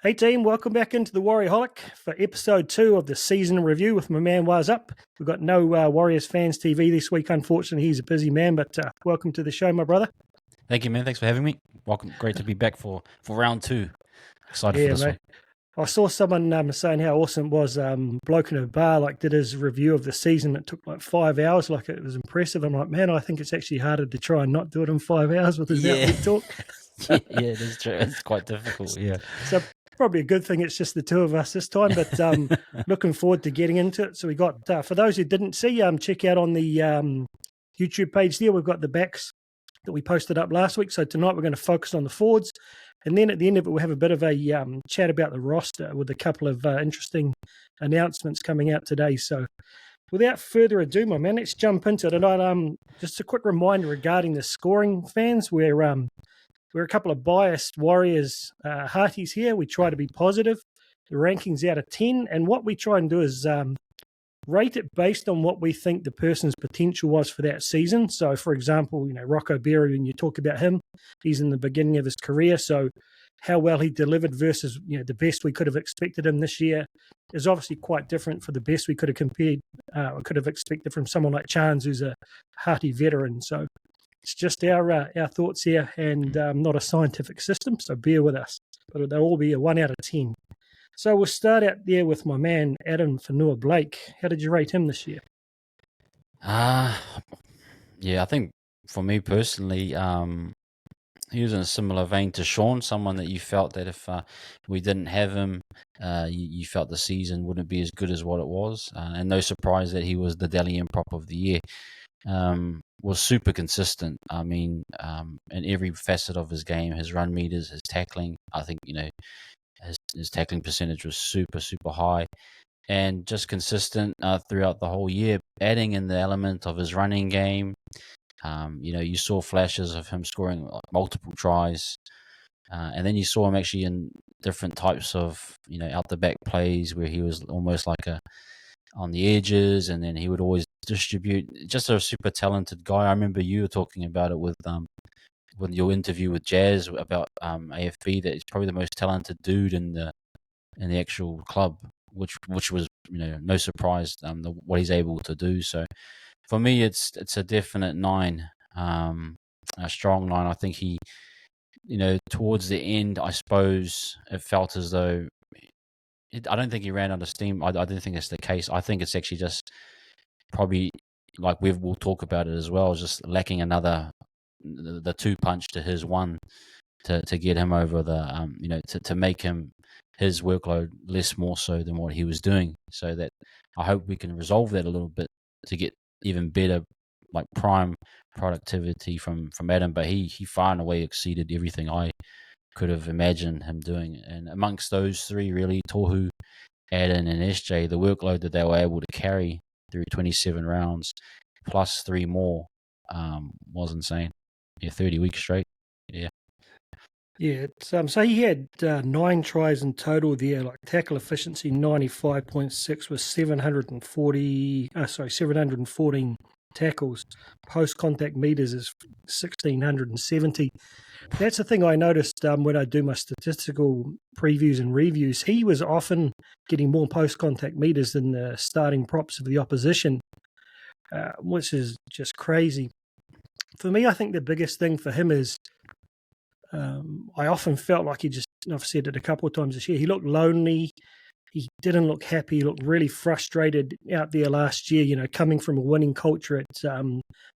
Hey team, welcome back into the Warriorholic for episode 2 of the season review with my man Waz Up. We've got no Warriors Fans TV this week, unfortunately. He's a busy man, but welcome to the show, my brother. Thank you, man. Thanks for having me. Welcome. Great to be back for round 2. Excited for this mate. one. I saw someone saying how awesome it was. Bloke in a bar did his review of the season. It took 5 hours. It was impressive. I'm like, man, I think it's actually harder to try and not do it in 5 hours with his outlet talk. yeah, it is true. It's quite difficult. Yeah. So probably a good thing it's just the two of us this time, but looking forward to getting into it. So we got, for those who didn't see, check out on the YouTube page there, we've got the backs that we posted up last week. So tonight we're going to focus on the forwards. And then at the end of it, we'll have a bit of a chat about the roster with a couple of interesting announcements coming out today. So without further ado, my man, let's jump into it. And just a quick reminder regarding the scoring, fans. We're a couple of biased Warriors hearties here. We try to be positive. The ranking's out of 10. And what we try and do is rate it based on what we think the person's potential was for that season. So, for example, Rocco Berry, when you talk about him, he's in the beginning of his career. So how well he delivered versus the best we could have expected him this year is obviously quite different for the best we could have expected from someone like Chance, who's a hearty veteran. So it's just our thoughts here, and not a scientific system, so bear with us. But they'll all be a 1 out of 10. So we'll start out there with my man, Addin Fonua-Black. How did you rate him this year? Yeah, I think for me personally, he was in a similar vein to Sean, someone that you felt that if we didn't have him, you felt the season wouldn't be as good as what it was. And no surprise that he was the Dalian prop of the year. Was super consistent. I mean, in every facet of his game, his run meters, his tackling, I think, his tackling percentage was super, super high, and just consistent throughout the whole year, adding in the element of his running game. You saw flashes of him scoring multiple tries, and then you saw him actually in different types of, out the back plays where he was almost like on the edges, and then he would always distribute. Just a super talented guy. I remember you were talking about it with your interview with Jazz about AFB, that he's probably the most talented dude in the actual club, which was no surprise what he's able to do. So for me, it's a definite 9, a strong 9. I think he, towards the end, I suppose it felt as though I don't think he ran out of steam. I don't think that's the case. I think it's actually just probably, like we'll talk about it as well, just lacking another the 2 punch to his 1 to get him over the to make him his workload less more so than what he was doing. So that I hope we can resolve that a little bit to get even better, like prime productivity from Adam. But he far and away exceeded everything I could have imagined him doing. And amongst those 3, really, Tohu, Addin, and SJ, the workload that they were able to carry through 27 rounds plus 3 more was insane. 30 weeks straight. Yeah. Yeah, so he had 9 tries in total there, like tackle efficiency 95.6 with 714 tackles. Post-contact meters is 1,670. That's the thing I noticed when I do my statistical previews and reviews. He was often getting more post-contact meters than the starting props of the opposition, which is just crazy. For me, I think the biggest thing for him is I often felt like I've said it a couple of times this year, he looked lonely. He didn't look happy. He looked really frustrated out there last year, coming from a winning culture at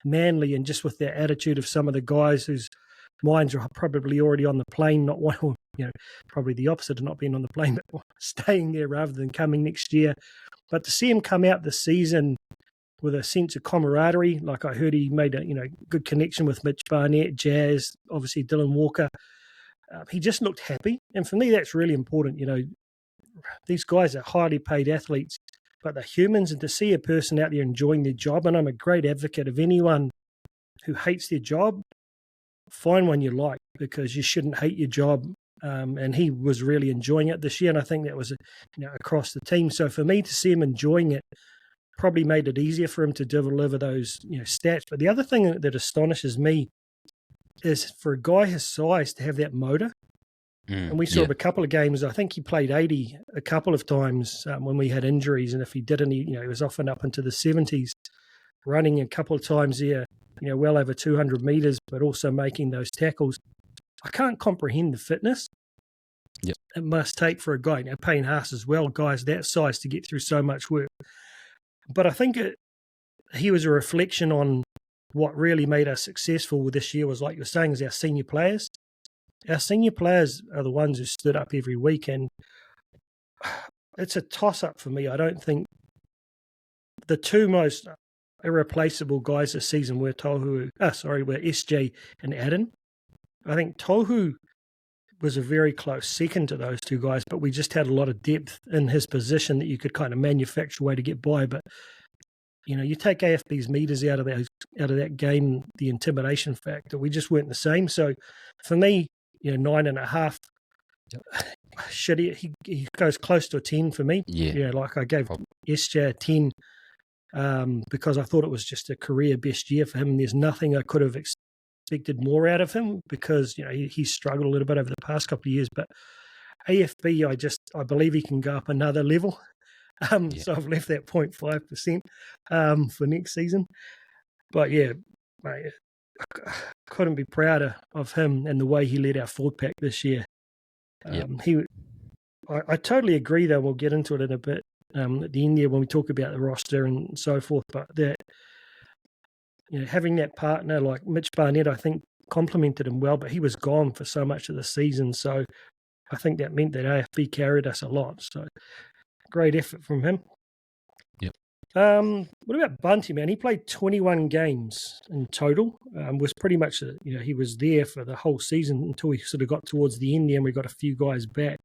Manly, and just with the attitude of some of the guys whose minds are probably already on the plane, not one, probably the opposite of not being on the plane, but staying there rather than coming next year. But to see him come out this season with a sense of camaraderie, like I heard he made a good connection with Mitch Barnett, Jazz, obviously Dylan Walker. He just looked happy, and for me that's really important. These guys are highly paid athletes, but they're humans, and to see a person out there enjoying their job, and I'm a great advocate of anyone who hates their job, find one you like, because you shouldn't hate your job. And he was really enjoying it this year, and I think that was across the team. So for me to see him enjoying it probably made it easier for him to deliver those stats. But the other thing that astonishes me is for a guy his size to have that motor And we saw him a couple of games. I think he played 80 a couple of times when we had injuries. And if he didn't, he was often up into the 70s, running a couple of times there, well over 200 metres, but also making those tackles. I can't comprehend the fitness it must take for a guy, Payne Haas as well, guys that size to get through so much work. But I think he was a reflection on what really made us successful this year was, like you're saying, is our senior players. Our senior players are the ones who stood up every week, and it's a toss-up for me. I don't think the two most irreplaceable guys this season were SJ and Addin. I think Tohu was a very close second to those two guys, but we just had a lot of depth in his position that you could kind of manufacture a way to get by. But you take AFB's meters out of that game, the intimidation factor, we just weren't the same. So for me, 9.5. Shit, he goes close to a 10 for me. Like I gave SJ a 10 because I thought it was just a career best year for him. There's nothing I could have expected more out of him because he struggled a little bit over the past couple of years. But AFB, I believe he can go up another level. So I've left that 0.5% for next season. But mate, I couldn't be prouder of him and the way he led our forward pack this year. I totally agree, though. We'll get into it in a bit at the end there when we talk about the roster and so forth. But that, having that partner like Mitch Barnett, I think complemented him well, but he was gone for so much of the season. So I think that meant that AFB carried us a lot. So great effort from him. What about Bunty, man? He played 21 games in total. Was pretty much, he was there for the whole season until we sort of got towards the end there and we got a few guys back.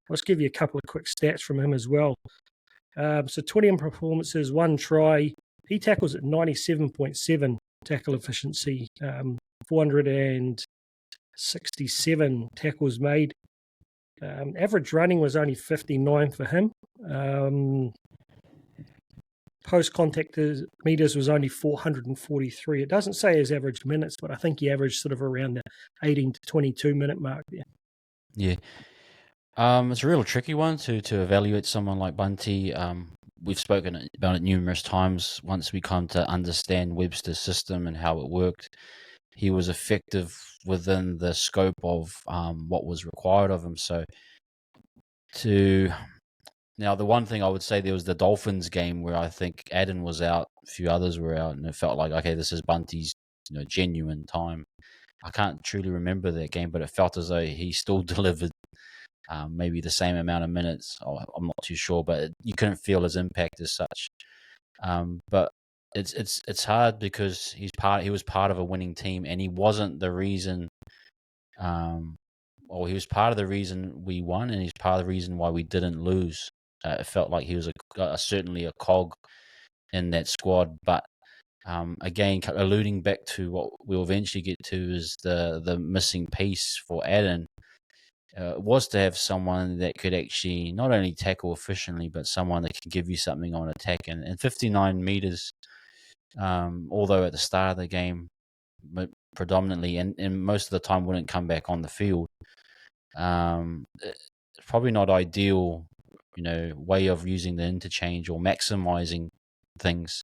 I'll just give you a couple of quick stats from him as well. So 20 performances, 1 try. He tackles at 97.7 tackle efficiency, 467 tackles made. Average running was only 59 for him. Post-contact meters was only 443. It doesn't say his average minutes, but I think he averaged sort of around the 18 to 22 minute mark there. Yeah. It's a real tricky one to evaluate someone like Bunty. We've spoken about it numerous times. Once we come to understand Webster's system and how it worked, he was effective within the scope of what was required of him. Now, the one thing I would say, there was the Dolphins game where I think Addin was out, a few others were out, and it felt like, okay, this is Bunty's genuine time. I can't truly remember that game, but it felt as though he still delivered maybe the same amount of minutes. I'm not too sure, but you couldn't feel his impact as such. But it's hard because he was part of a winning team, and he wasn't the reason. He was part of the reason we won, and he's part of the reason why we didn't lose. It felt like he was certainly a cog in that squad. But again, alluding back to what we'll eventually get to is the missing piece for Addin was to have someone that could actually not only tackle efficiently, but someone that could give you something on attack. And 59 meters, although at the start of the game, predominantly, and most of the time wouldn't come back on the field. It's probably not ideal, way of using the interchange or maximizing things.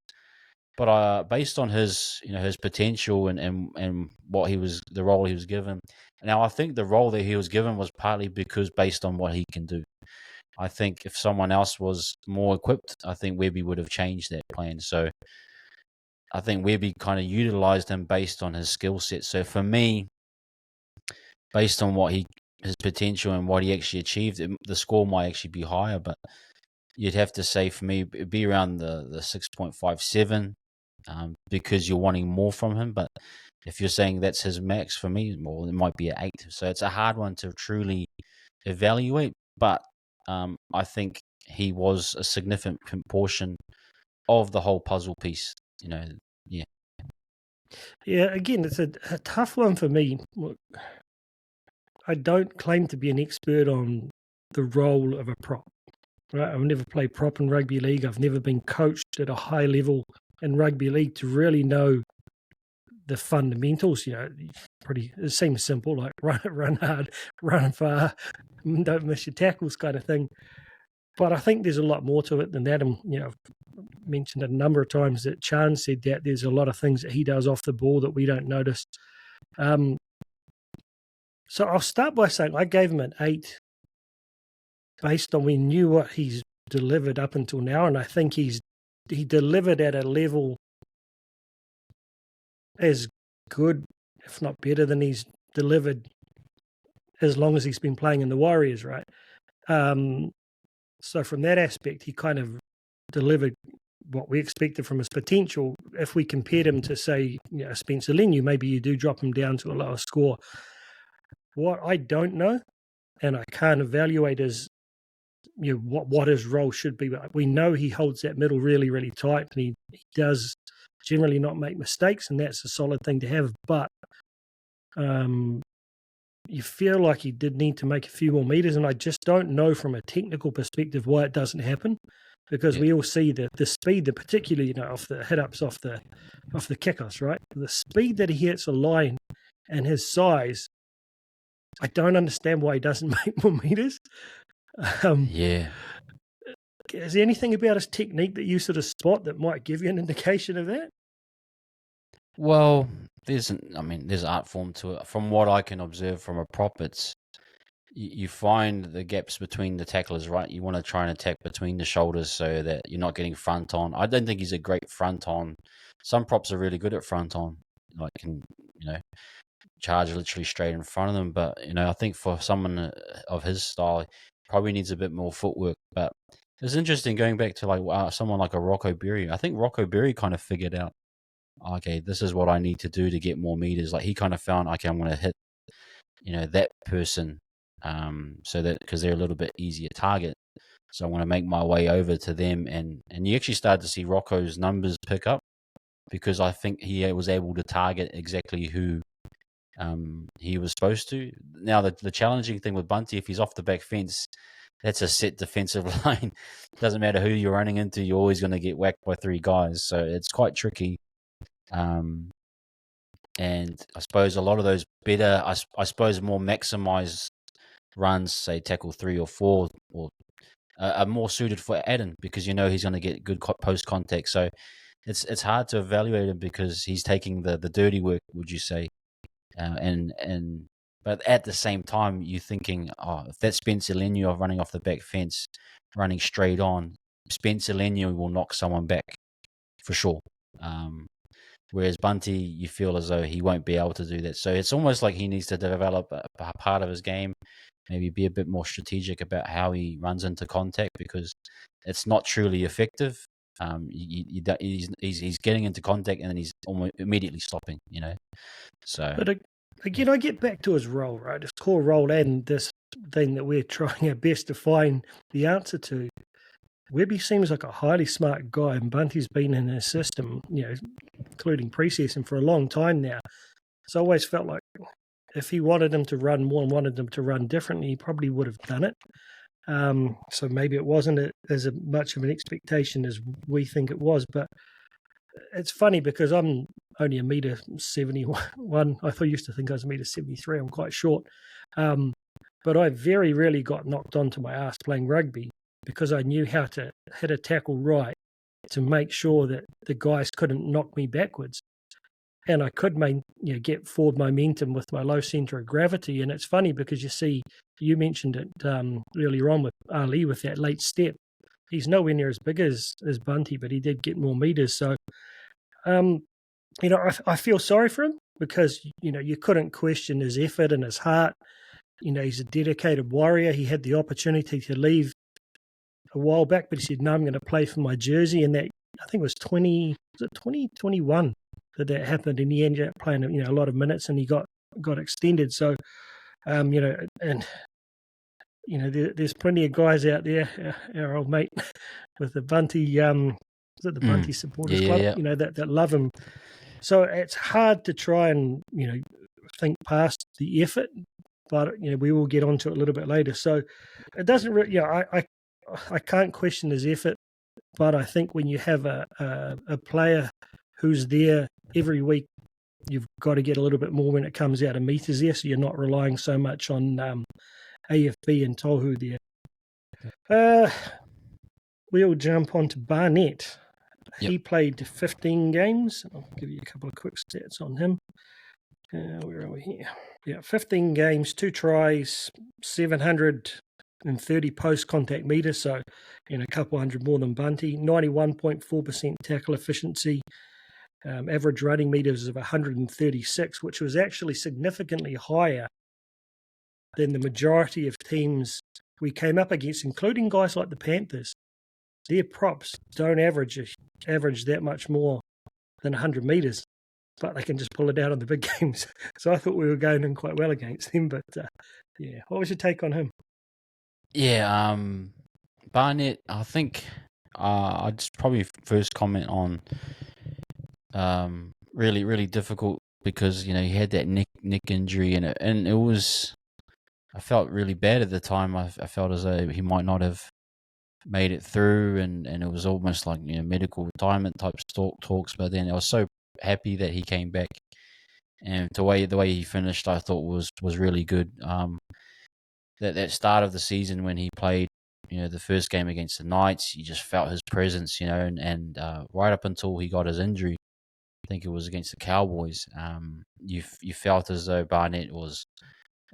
But based on his potential and what the role he was given. Now, I think the role that he was given was partly because based on what he can do. I think if someone else was more equipped, I think Webby would have changed that plan. So I think Webby kind of utilized him based on his skill set. So for me, based on his potential and what he actually achieved, the score might actually be higher, but you'd have to say for me it'd be around the 6.57 because you're wanting more from him. But if you're saying that's his max, for me, well, it might be an 8. So it's a hard one to truly evaluate, but I think he was a significant portion of the whole puzzle piece. Yeah, again, it's a tough one for me. Look, I don't claim to be an expert on the role of a prop. Right? I've never played prop in rugby league. I've never been coached at a high level in rugby league to really know the fundamentals. it seems simple, like run hard, run far, don't miss your tackles kind of thing. But I think there's a lot more to it than that. And, I've mentioned it a number of times that Chan said that there's a lot of things that he does off the ball that we don't notice. So I'll start by saying I gave him an 8 based on we knew what he's delivered up until now. And I think he delivered at a level as good, if not better, than he's delivered as long as he's been playing in the Warriors, right? So from that aspect, he kind of delivered what we expected from his potential. If we compared him to, say, Spencer Leniu, maybe you do drop him down to a lower score. What I don't know, and I can't evaluate, is what his role should be. We know he holds that middle really, really tight, and he does generally not make mistakes, and that's a solid thing to have. But you feel like he did need to make a few more meters, and I just don't know from a technical perspective why it doesn't happen, because we all see the speed, particularly off the hit-ups, off the kickoffs, right? The speed that he hits a line and his size, I don't understand why he doesn't make more meters. Is there anything about his technique that you sort of spot that might give you an indication of that? Well, there's art form to it. From what I can observe from a prop, it's you find the gaps between the tacklers, right? You want to try and attack between the shoulders so that you're not getting front on. I don't think he's a great front on. Some props are really good at front on, like can charge literally straight in front of them. But I think for someone of his style, he probably needs a bit more footwork. But it's interesting going back to someone like a Rocco Berry. I think Rocco Berry kind of figured out, okay, this is what I need to do to get more meters. Like he kind of found, okay, I'm going to hit, that person, so that because they're a little bit easier target. So I'm going to make my way over to them, and you actually start to see Rocco's numbers pick up because I think he was able to target exactly who he was supposed to. Now the challenging thing with Bunty, if he's off the back fence, that's a set defensive line. Doesn't matter who you're running into, you're always going to get whacked by 3 guys. So it's quite tricky. And I suppose a lot of those better, I suppose more maximized runs, say tackle 3 or 4, or are more suited for Addin because he's going to get good post contact. So it's hard to evaluate him because he's taking the dirty work, would you say? But at the same time, you're thinking, if that's Spencer Leniu running off the back fence, running straight on, Spencer Leniu will knock someone back for sure. Whereas Bunty, you feel as though he won't be able to do that. So it's almost like he needs to develop a part of his game, maybe be a bit more strategic about how he runs into contact because it's not truly effective. He's getting into contact and then he's almost immediately stopping, So, but again, I get back to his role, right? His core role, and this thing that we're trying our best to find the answer to. Webby seems like a highly smart guy, and Bunty's been in his system, including preseason, for a long time now. So I always felt like if he wanted him to run more and wanted him to run differently, he probably would have done it. So maybe it wasn't as much of an expectation as we think it was. But it's funny because I'm only 1.71 m. I used to think I was 1.73 m. I'm quite short. But I very rarely got knocked onto my ass playing rugby because I knew how to hit a tackle right to make sure that the guys couldn't knock me backwards. And I could get forward momentum with my low centre of gravity. And it's funny because you mentioned it earlier on with Ali with that late step. He's nowhere near as big as Bunty, but he did get more meters. So, I feel sorry for him because, you couldn't question his effort and his heart. He's a dedicated warrior. He had the opportunity to leave a while back, but he said, no, I'm going to play for my jersey. And that, I think it was 2021 that happened, and he ended up playing a lot of minutes and he got extended. So there's plenty of guys out there, our old mate with the Bunty the Bunty supporters club, that love him. So it's hard to try and think past the effort, but we will get onto it a little bit later. So it doesn't really I can't question his effort, but I think when you have a player who's there every week you've got to get a little bit more when it comes out of meters there, so you're not relying so much on AFB and Tohu there. We'll jump on to Barnett. Yep. He played 15 games. I'll give you a couple of quick stats on him. Where are we here? Yeah, 15 games, 2 tries, 730 post-contact meters, so a couple hundred more than Bunty. 91.4% tackle efficiency. Average running meters of 136, which was actually significantly higher than the majority of teams we came up against, including guys like the Panthers. Their props don't average that much more than 100 meters, but they can just pull it out on the big games. So I thought we were going in quite well against them. But yeah, what was your take on him? Yeah, Barnett, I think I'd just probably first comment on really, really difficult because, he had that neck injury and it was, I felt really bad at the time. I felt as though he might not have made it through and it was almost like medical retirement type talks, but then I was so happy that he came back and the way he finished I thought was really good. That start of the season when he played the first game against the Knights, you just felt his presence, and right up until he got his injury, I think it was against the Cowboys, you felt as though Barnett was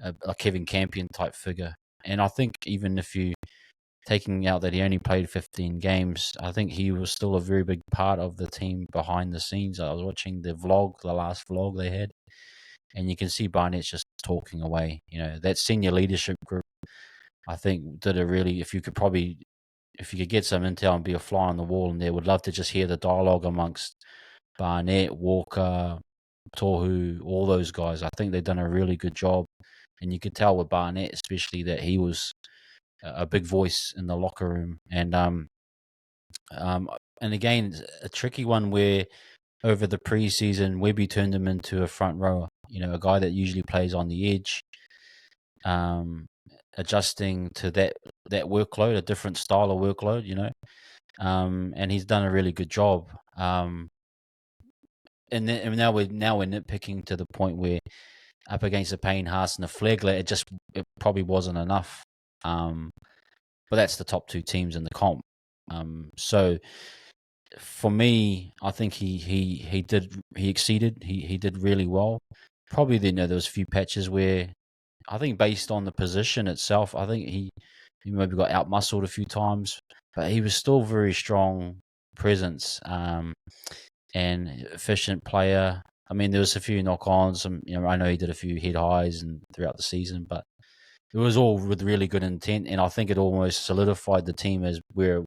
a Kevin Campion type figure. And I think even if you taking out that he only played 15 games, I think he was still a very big part of the team behind the scenes. I was watching the last vlog they had, and you can see Barnett's just talking away. That senior leadership group, I think, did a really, if you could get some intel and be a fly on the wall in there, would love to just hear the dialogue amongst Barnett, Walker, Tohu, all those guys. I think they've done a really good job. And you could tell with Barnett, especially, that he was a big voice in the locker room. And again, a tricky one where over the preseason, Webby turned him into a front rower. A guy that usually plays on the edge, adjusting to that workload, a different style of workload. And he's done a really good job. And now we're nitpicking to the point where up against the Payne Haas and the Flegler, it probably wasn't enough. But that's the top 2 teams in the comp. So for me, I think he exceeded. He did really well. Probably there was a few patches where I think based on the position itself, I think he maybe got out muscled a few times, but he was still very strong presence and efficient player. I mean, there was a few knock-ons. I know he did a few head highs and throughout the season, but it was all with really good intent, and I think it almost solidified the team as where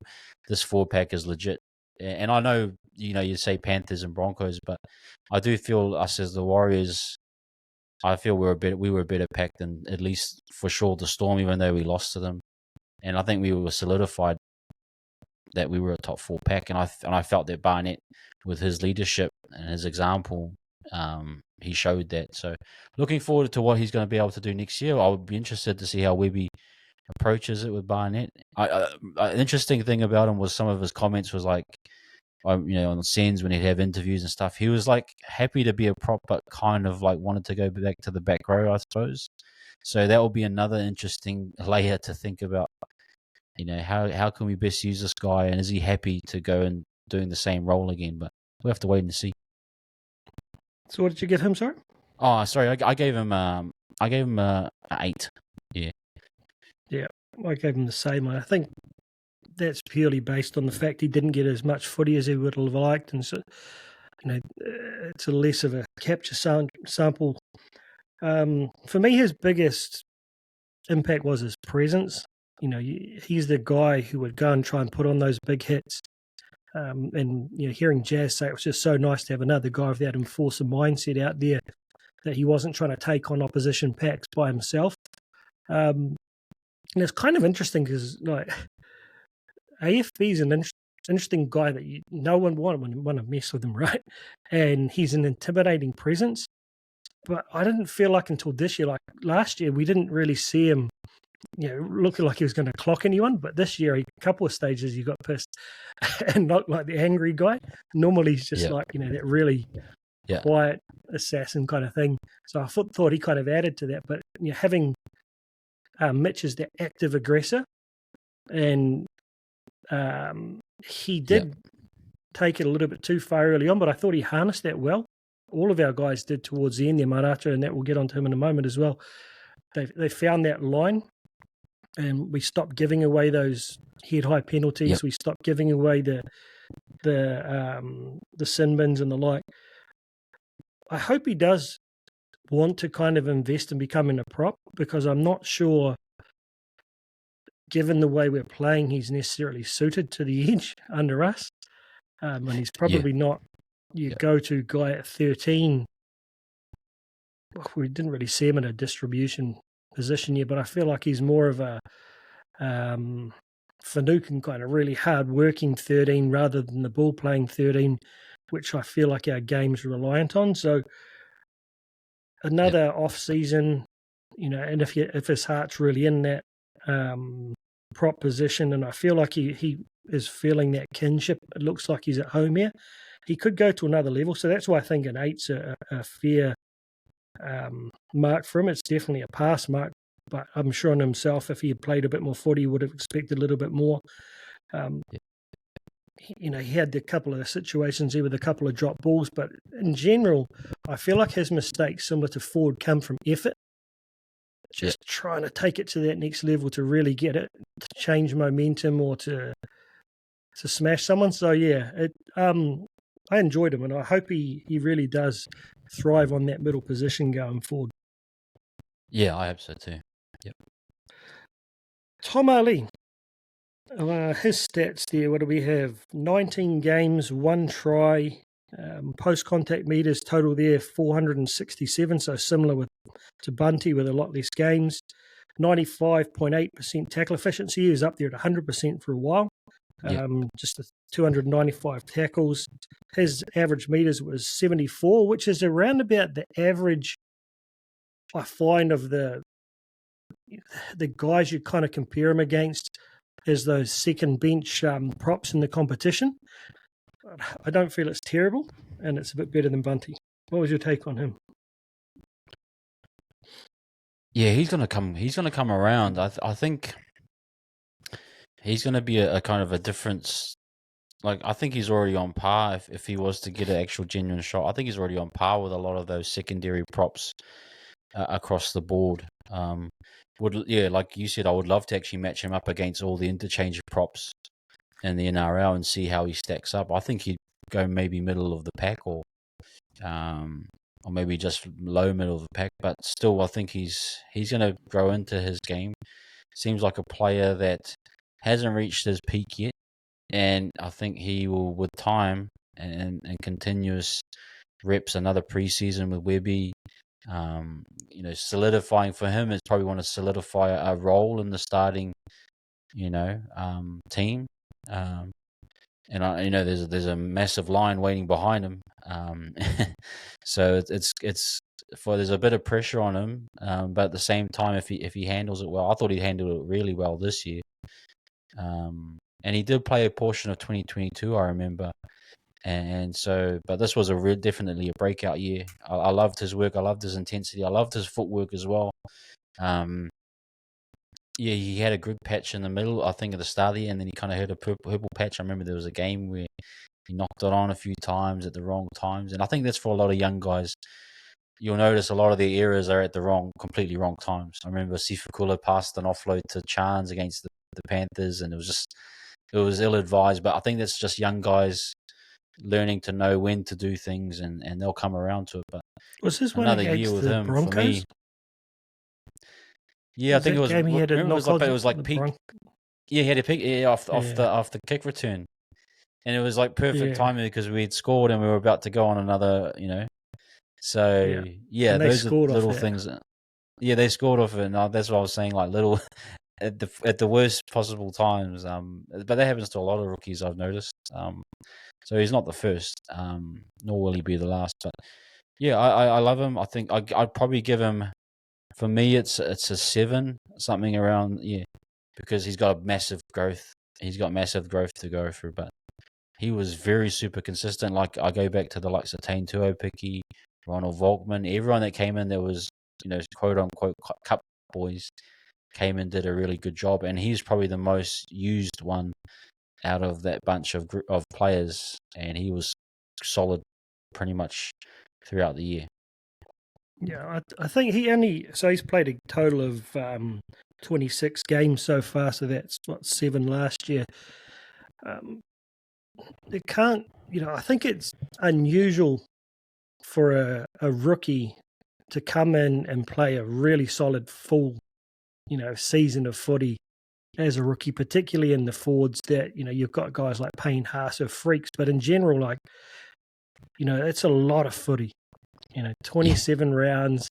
this 4-pack is legit. And I know, you say Panthers and Broncos, but I do feel us as the Warriors, I feel we were a better pack than at least for sure the Storm, even though we lost to them. And I think we were solidified that we were a top 4 pack, and I felt that Barnett, with his leadership and his example, he showed that. So looking forward to what he's going to be able to do next year. I would be interested to see how Webby approaches it with Barnett. An interesting thing about him was some of his comments was like, on Sens when he'd have interviews and stuff, he was like happy to be a prop, but kind of like wanted to go back to the back row, I suppose. So that will be another interesting layer to think about. How can we best use this guy, and is he happy to go and doing the same role again? But we'll have to wait and see. So what did you give him, sorry? Oh, sorry, I gave him an 8. Yeah. Yeah, I gave him the same. I think that's purely based on the fact he didn't get as much footy as he would have liked, and so it's a less of a capture sample. For me, his biggest impact was his presence. He's the guy who would go and try and put on those big hits. And hearing Jazz say it was just so nice to have another guy with that enforcer mindset out there, that he wasn't trying to take on opposition packs by himself. And it's kind of interesting because AFB is an interesting guy that no one want to mess with him, right? And he's an intimidating presence. But I didn't feel like until this year, like last year, we didn't really see him looking like he was going to clock anyone. But this year, a couple of stages, he got pissed and not like the angry guy. Normally, he's just that really Yeah. quiet assassin kind of thing. So I thought he kind of added to that. But having Mitch as the active aggressor, and he did take it a little bit too far early on, but I thought he harnessed that well. All of our guys did towards the end there, Marata, and that we'll get onto him in a moment as well. They found that line, and we stopped giving away those head-high penalties. Yep. We stopped giving away the sin bins and the like. I hope he does want to kind of invest in becoming a prop, because I'm not sure, given the way we're playing, he's necessarily suited to the edge under us. And he's probably not your go-to guy at 13. We didn't really see him in a distribution position yet, but I feel like he's more of a Finucane kind of really hard-working 13 rather than the ball-playing 13, which I feel like our game's reliant on. So another off-season, and if his heart's really in that prop position, and I feel like he is feeling that kinship, it looks like he's at home here, he could go to another level. So that's why I think an 8's a fair mark for him. It's definitely a pass mark, but I'm sure in himself, if he had played a bit more footy, he would have expected a little bit more. He had a couple of situations here with a couple of drop balls, but in general, I feel like his mistakes, similar to Ford, come from effort. Just trying to take it to that next level to really get it, to change momentum or to smash someone. So I enjoyed him, and I hope he really does thrive on that middle position going forward. Yeah, I hope so too. Yep. Tom Ali, his stats there, what do we have? 19 games, 1 try, post-contact meters total there, 467, so similar to Bunty with a lot less games. 95.8% tackle efficiency. He was up there at 100% for a while. Just 295 tackles. His average meters was 74, which is around about the average I find of the guys you kind of compare him against as those second bench props in the competition. I don't feel it's terrible, and it's a bit better than Bunty. What was your take on him? Yeah, he's gonna come around. I think he's gonna be a kind of a difference. Like, I think he's already on par. If he was to get an actual genuine shot, I think he's already on par with a lot of those secondary props across the board. Like you said, I would love to actually match him up against all the interchange props in the NRL and see how he stacks up. I think he'd go maybe middle of the pack, or maybe just low middle of the pack. But still, I think he's going to grow into his game. Seems like a player that hasn't reached his peak yet, and I think he will, with time and continuous reps, another preseason with Webby, solidifying for him is probably want to solidify a role in the starting, team. And there's a massive line waiting behind him. So there's a bit of pressure on him. But at the same time, if he handles it well, I thought he handled it really well this year. And he did play a portion of 2022, I remember. And so, but this was definitely a breakout year. I loved his work. I loved his intensity. I loved his footwork as well. He had a good patch in the middle, I think, at the start of the year, and then he kind of had a purple patch. I remember there was a game where he knocked it on a few times at the wrong times, and I think that's for a lot of young guys. You'll notice a lot of their errors are at the completely wrong times. I remember Sifakula passed an offload to Chance against the Panthers, and it was ill-advised, but I think that's just young guys learning to know when to do things, and they'll come around to it. But was this another year with him Broncos? For me. Yeah, I think it was. It was like peak. Yeah, he had a peak off the kick return, and it was like perfect timing because we had scored and we were about to go on another. So those are little things. Yeah, they scored off it. And that's what I was saying. Like little at the worst possible times. But that happens to a lot of rookies, I've noticed. So he's not the first, nor will he be the last. But yeah, I love him. I think I'd probably give him. For me, it's a 7, something around, because he's got massive growth. He's got massive growth to go through. But he was very super consistent. Like I go back to the likes of Tane Tuopiki, Ronald Volkman, everyone that came in that was, quote unquote cup boys came and did a really good job, and he's probably the most used one out of that bunch of players, and he was solid pretty much throughout the year. Yeah, I think he's played a total of 26 games so far, so that's 7 last year. I think it's unusual for a rookie to come in and play a really solid full, season of footy as a rookie, particularly in the forwards that, you've got guys like Payne Haas or freaks, but in general, it's a lot of footy, 27 rounds,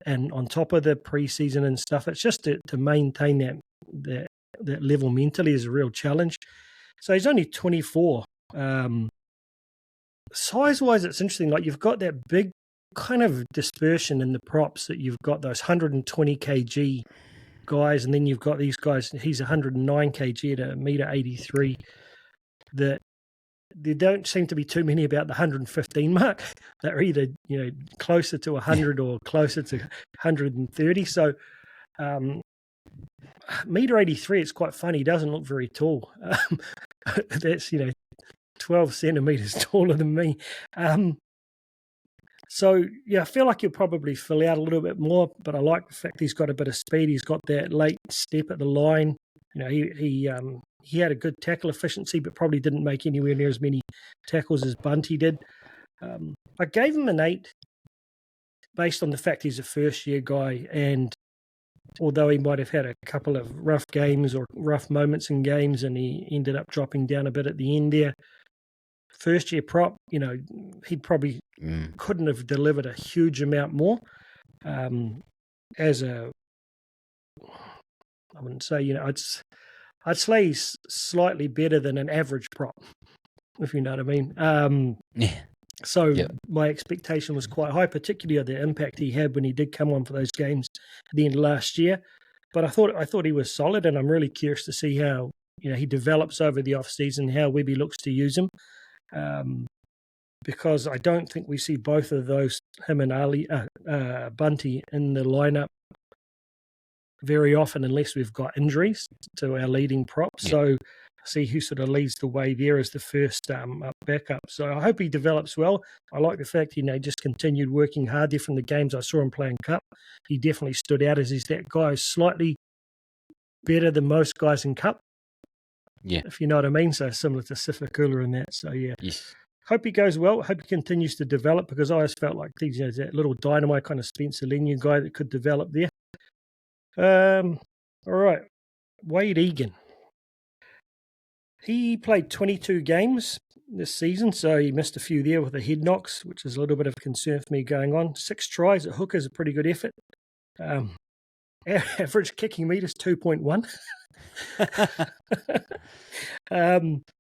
and on top of the preseason and stuff, it's just to maintain that level mentally is a real challenge. So he's only 24. Size-wise, it's interesting. Like, you've got that big kind of dispersion in the props, that you've got those 120 kg guys, and then you've got these guys. He's 109 kg at 1.83 meters. That there don't seem to be too many about the 115 mark. They're either closer to 100 or closer to 130. So, 1.83 it's quite funny. He doesn't look very tall. That's 12 centimeters taller than me. So, I feel like he'll probably fill out a little bit more, but I like the fact he's got a bit of speed. He's got that late step at the line. He had a good tackle efficiency, but probably didn't make anywhere near as many tackles as Bunty did. I gave him an 8 based on the fact he's a first-year guy, and although he might have had a couple of rough games or rough moments in games, and he ended up dropping down a bit at the end there, first year prop, he probably couldn't have delivered a huge amount more. I wouldn't say, I'd say he's slightly better than an average prop, if you know what I mean. So my expectation was quite high, particularly of the impact he had when he did come on for those games at the end of last year. But I thought he was solid, and I'm really curious to see how he develops over the off season, how Webby looks to use him. Because I don't think we see both of those, him and Bunty, in the lineup very often unless we've got injuries to our leading props. So see who sort of leads the way there as the first backup. So I hope he develops well. I like the fact he just continued working hard there from the games I saw him playing Cup. He definitely stood out as he's that guy slightly better than most guys in Cup. Yeah, if you know what I mean. So similar to Sifakula and that. So yes. Hope he goes well. Hope he continues to develop, because I always felt like he's that little dynamite kind of Spencer Leniu guy that could develop there. All right, Wayde Egan. He played 22 games this season, so he missed a few there with the head knocks, which is a little bit of a concern for me going on. 6 tries at hooker is a pretty good effort. Average kicking meters 2.1.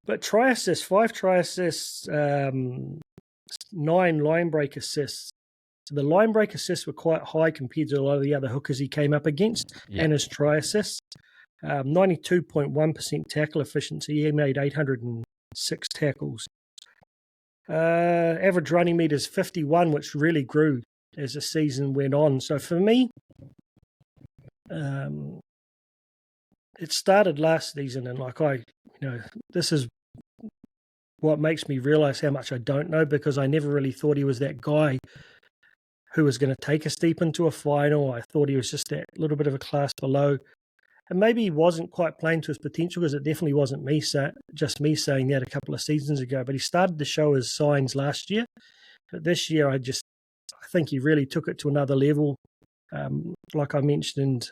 But try assists, 5 try assists, 9 line break assists. So the line break assists were quite high compared to a lot of the other hookers he came up against, and his try assists. 92.1% tackle efficiency. He made 806 tackles. Average running meters 51, which really grew as the season went on. So for me, it started last season, and this is what makes me realize how much I don't know, because I never really thought he was that guy who was going to take us deep into a final. I thought he was just that little bit of a class below. And maybe he wasn't quite playing to his potential, because it definitely wasn't just me saying that a couple of seasons ago. But he started to show his signs last year. But this year, I think he really took it to another level. Like I mentioned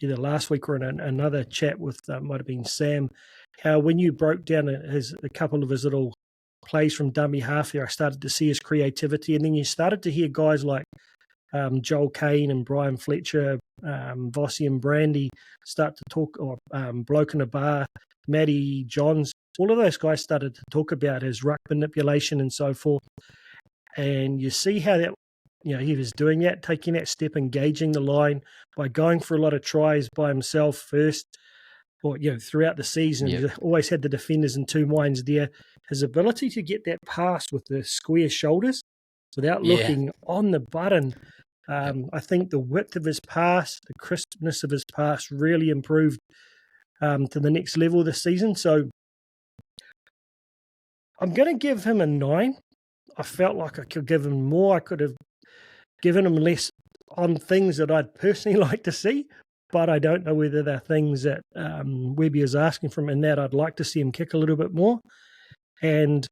either last week or in another chat with, might have been Sam, how when you broke down a couple of his little plays from dummy half there, I started to see his creativity. And then you started to hear guys like Joel Kane and Brian Fletcher, Vossi and Brandy start to talk, or Bloke in a Bar, Matty Johns, all of those guys started to talk about his ruck manipulation and so forth. And you see how that, he was doing that, taking that step, engaging the line by going for a lot of tries by himself first. or throughout the season, Yep. he's always had the defenders in two minds there. His ability to get that pass with the square shoulders without looking on the button. I think the width of his pass, the crispness of his pass really improved to the next level this season. So I'm going to give him a 9. I felt like I could give him more. I could have given him less on things that I'd personally like to see, but I don't know whether they're things that Webby is asking from, and that I'd like to see him kick a little bit more. And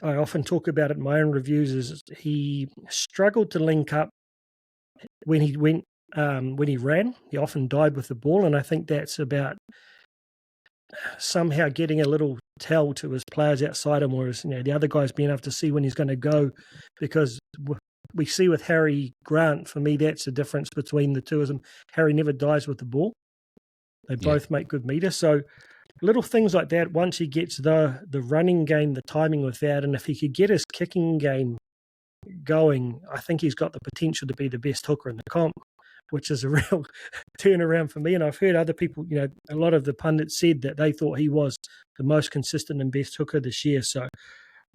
I often talk about it in my own reviews, is he struggled to link up when he ran. He often died with the ball, and I think that's about somehow getting a little tell to his players outside him, whereas the other guys being able to see when he's going to go, because we see with Harry Grant, for me, that's the difference between the two of them. Harry never dies with the ball. They both make good meters. So little things like that, once he gets the running game, the timing with that, and if he could get his kicking game going, I think he's got the potential to be the best hooker in the comp, which is a real turnaround for me. And I've heard other people, a lot of the pundits said that they thought he was the most consistent and best hooker this year. So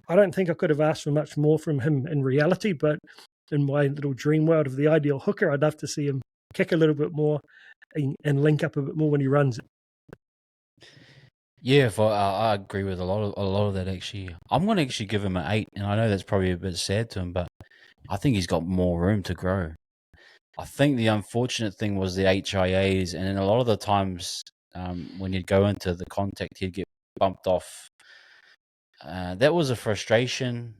I don't think I could have asked for much more from him in reality, but in my little dream world of the ideal hooker, I'd love to see him kick a little bit more and link up a bit more when he runs it. Yeah, I agree with a lot of that actually. I'm going to actually give him an 8, and I know that's probably a bit sad to him, but I think he's got more room to grow. I think the unfortunate thing was the HIAs, and then a lot of the times when you'd go into the contact, he'd get bumped off. That was a frustration,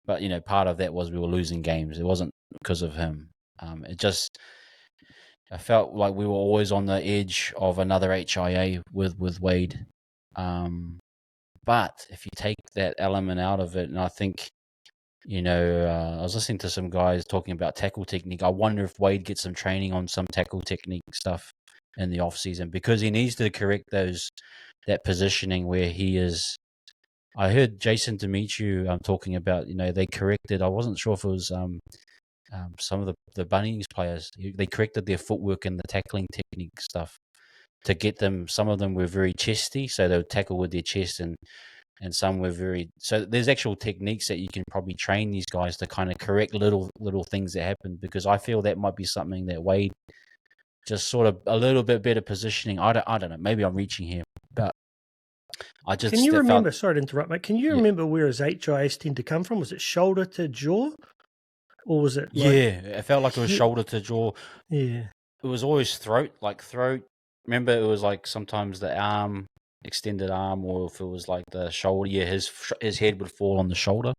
but part of that was we were losing games. It wasn't because of him. I felt like we were always on the edge of another HIA with Wayde. But if you take that element out of it, and I think, I was listening to some guys talking about tackle technique. I wonder if Wayde gets some training on some tackle technique stuff in the off season, because he needs to correct that positioning where he is. I heard Jason Demetriou talking about, they corrected. I wasn't sure if it was some of the Bunnies players. They corrected their footwork and the tackling technique stuff to get them. Some of them were very chesty, so they would tackle with their chest, and some were very. So there's actual techniques that you can probably train these guys to kind of correct little things that happen, because I feel that might be something that Wayde just sort of a little bit better positioning. I don't know. Maybe I'm reaching here, but I just. Can you remember? Sorry to interrupt, mate. Can you remember where his HIAs tend to come from? Was it shoulder to jaw? Or was it it felt like it was shoulder to jaw. Yeah. It was always throat. Remember, it was like sometimes the arm, extended arm, or if it was like the shoulder, his head would fall on the shoulder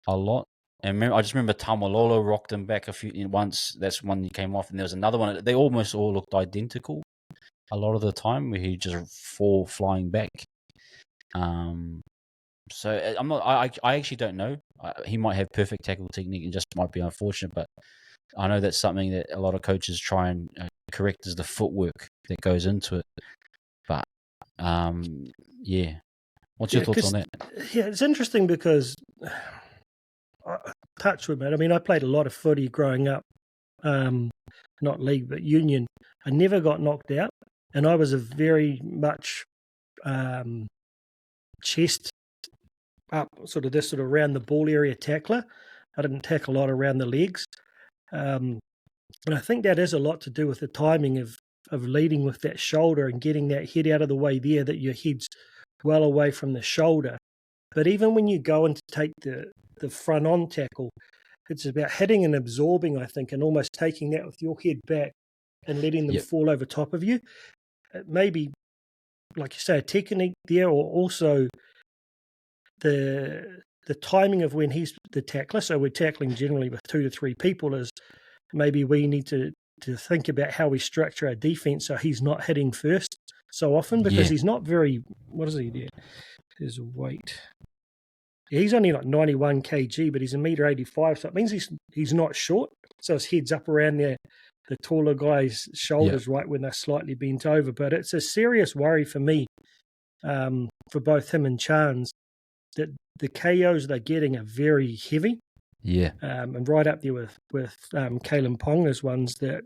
a lot. And I just remember Tamalolo rocked him back once. That's one he came off, and there was another one. They almost all looked identical a lot of the time, where he just fall flying back. So I'm not. I actually don't know. He might have perfect tackle technique and just might be unfortunate. But I know that's something that a lot of coaches try and correct, is the footwork that goes into it. But what's your thoughts on that? Yeah, it's interesting because touch with it. I mean, I played a lot of footy growing up, not league but union. I never got knocked out, and I was a very much chest up, sort of around the ball area tackler. I didn't tackle a lot around the legs. And I think that has a lot to do with the timing of leading with that shoulder and getting that head out of the way there, that your head's well away from the shoulder. But even when you go and take the front on tackle, it's about hitting and absorbing, I think, and almost taking that with your head back and letting them fall over top of you. Maybe, like you say, a technique there, or also the timing of when he's the tackler. So we're tackling generally with 2 to 3 people. Is maybe we need to think about how we structure our defense so he's not hitting first so often, because he's not very. What is he there? His weight. Yeah, he's only like 91 kg, but he's 1.85 m. So it means he's not short. So his head's up around the taller guy's shoulders, right when they're slightly bent over. But it's a serious worry for me, for both him and Chance, that the KOs they're getting are very heavy. Yeah. And right up there with Kalen Pong as ones that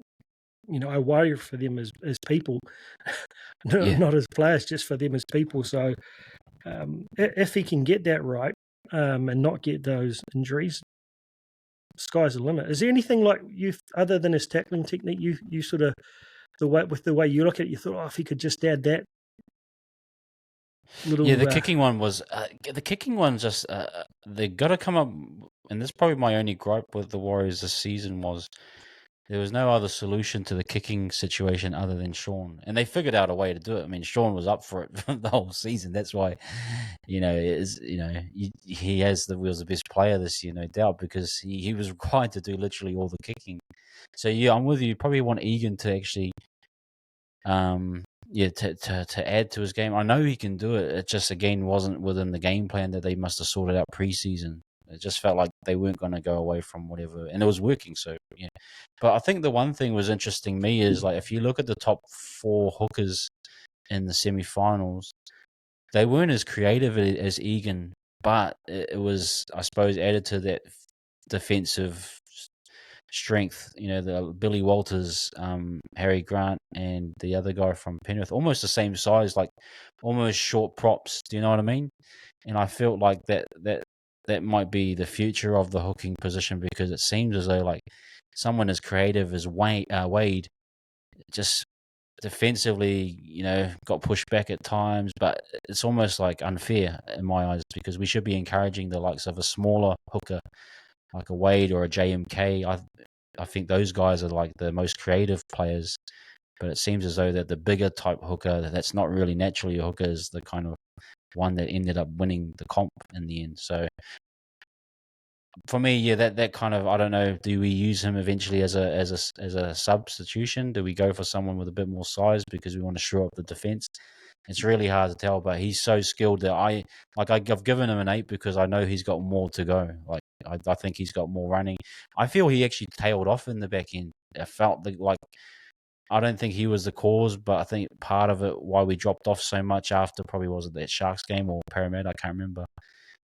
I worry for them as people, Yeah. not as players, just for them as people. So if he can get that right and not get those injuries, sky's the limit. Is there anything like you, other than his tackling technique, you sort of, the way you look at it, you thought, if he could just add that little... Yeah, the kicking one was just they got to come up, and this is probably my only gripe with the Warriors this season was there was no other solution to the kicking situation other than Sean, and they figured out a way to do it. I mean, Sean was up for it the whole season. That's why, he was the best player this year, no doubt, because he was required to do literally all the kicking. So yeah, I'm with you. Probably want Egan to actually, to add to his game. I know he can do it. It just again wasn't within the game plan that they must have sorted out preseason. It just felt like they weren't going to go away from whatever, and it was working. So yeah, but I think the one thing was interesting me is like if you look at the top 4 hookers in the semi-finals, they weren't as creative as Egan, but it was, I suppose, added to that defensive strength. The Billy Walters, Harry Grant, and the other guy from Penrith, almost the same size, like almost short props. Do you know what I mean? And I felt like that might be the future of the hooking position, because it seems as though like someone as creative as Wayde just defensively, got pushed back at times, but it's almost like unfair in my eyes, because we should be encouraging the likes of a smaller hooker like a Wayde or a JMK. I think those guys are like the most creative players, but it seems as though that the bigger type hooker that's not really naturally a hooker is the kind of one that ended up winning the comp in the end. So for me, yeah, that kind of, I don't know, do we use him eventually as a substitution? Do we go for someone with a bit more size because we want to shore up the defense? It's really hard to tell, but he's so skilled that I've given him an 8 because I know he's got more to go. Like I think he's got more running. I feel he actually tailed off in the back end. I felt like I don't think he was the cause, but I think part of it why we dropped off so much after, probably was it that Sharks game or Parramatta, I can't remember.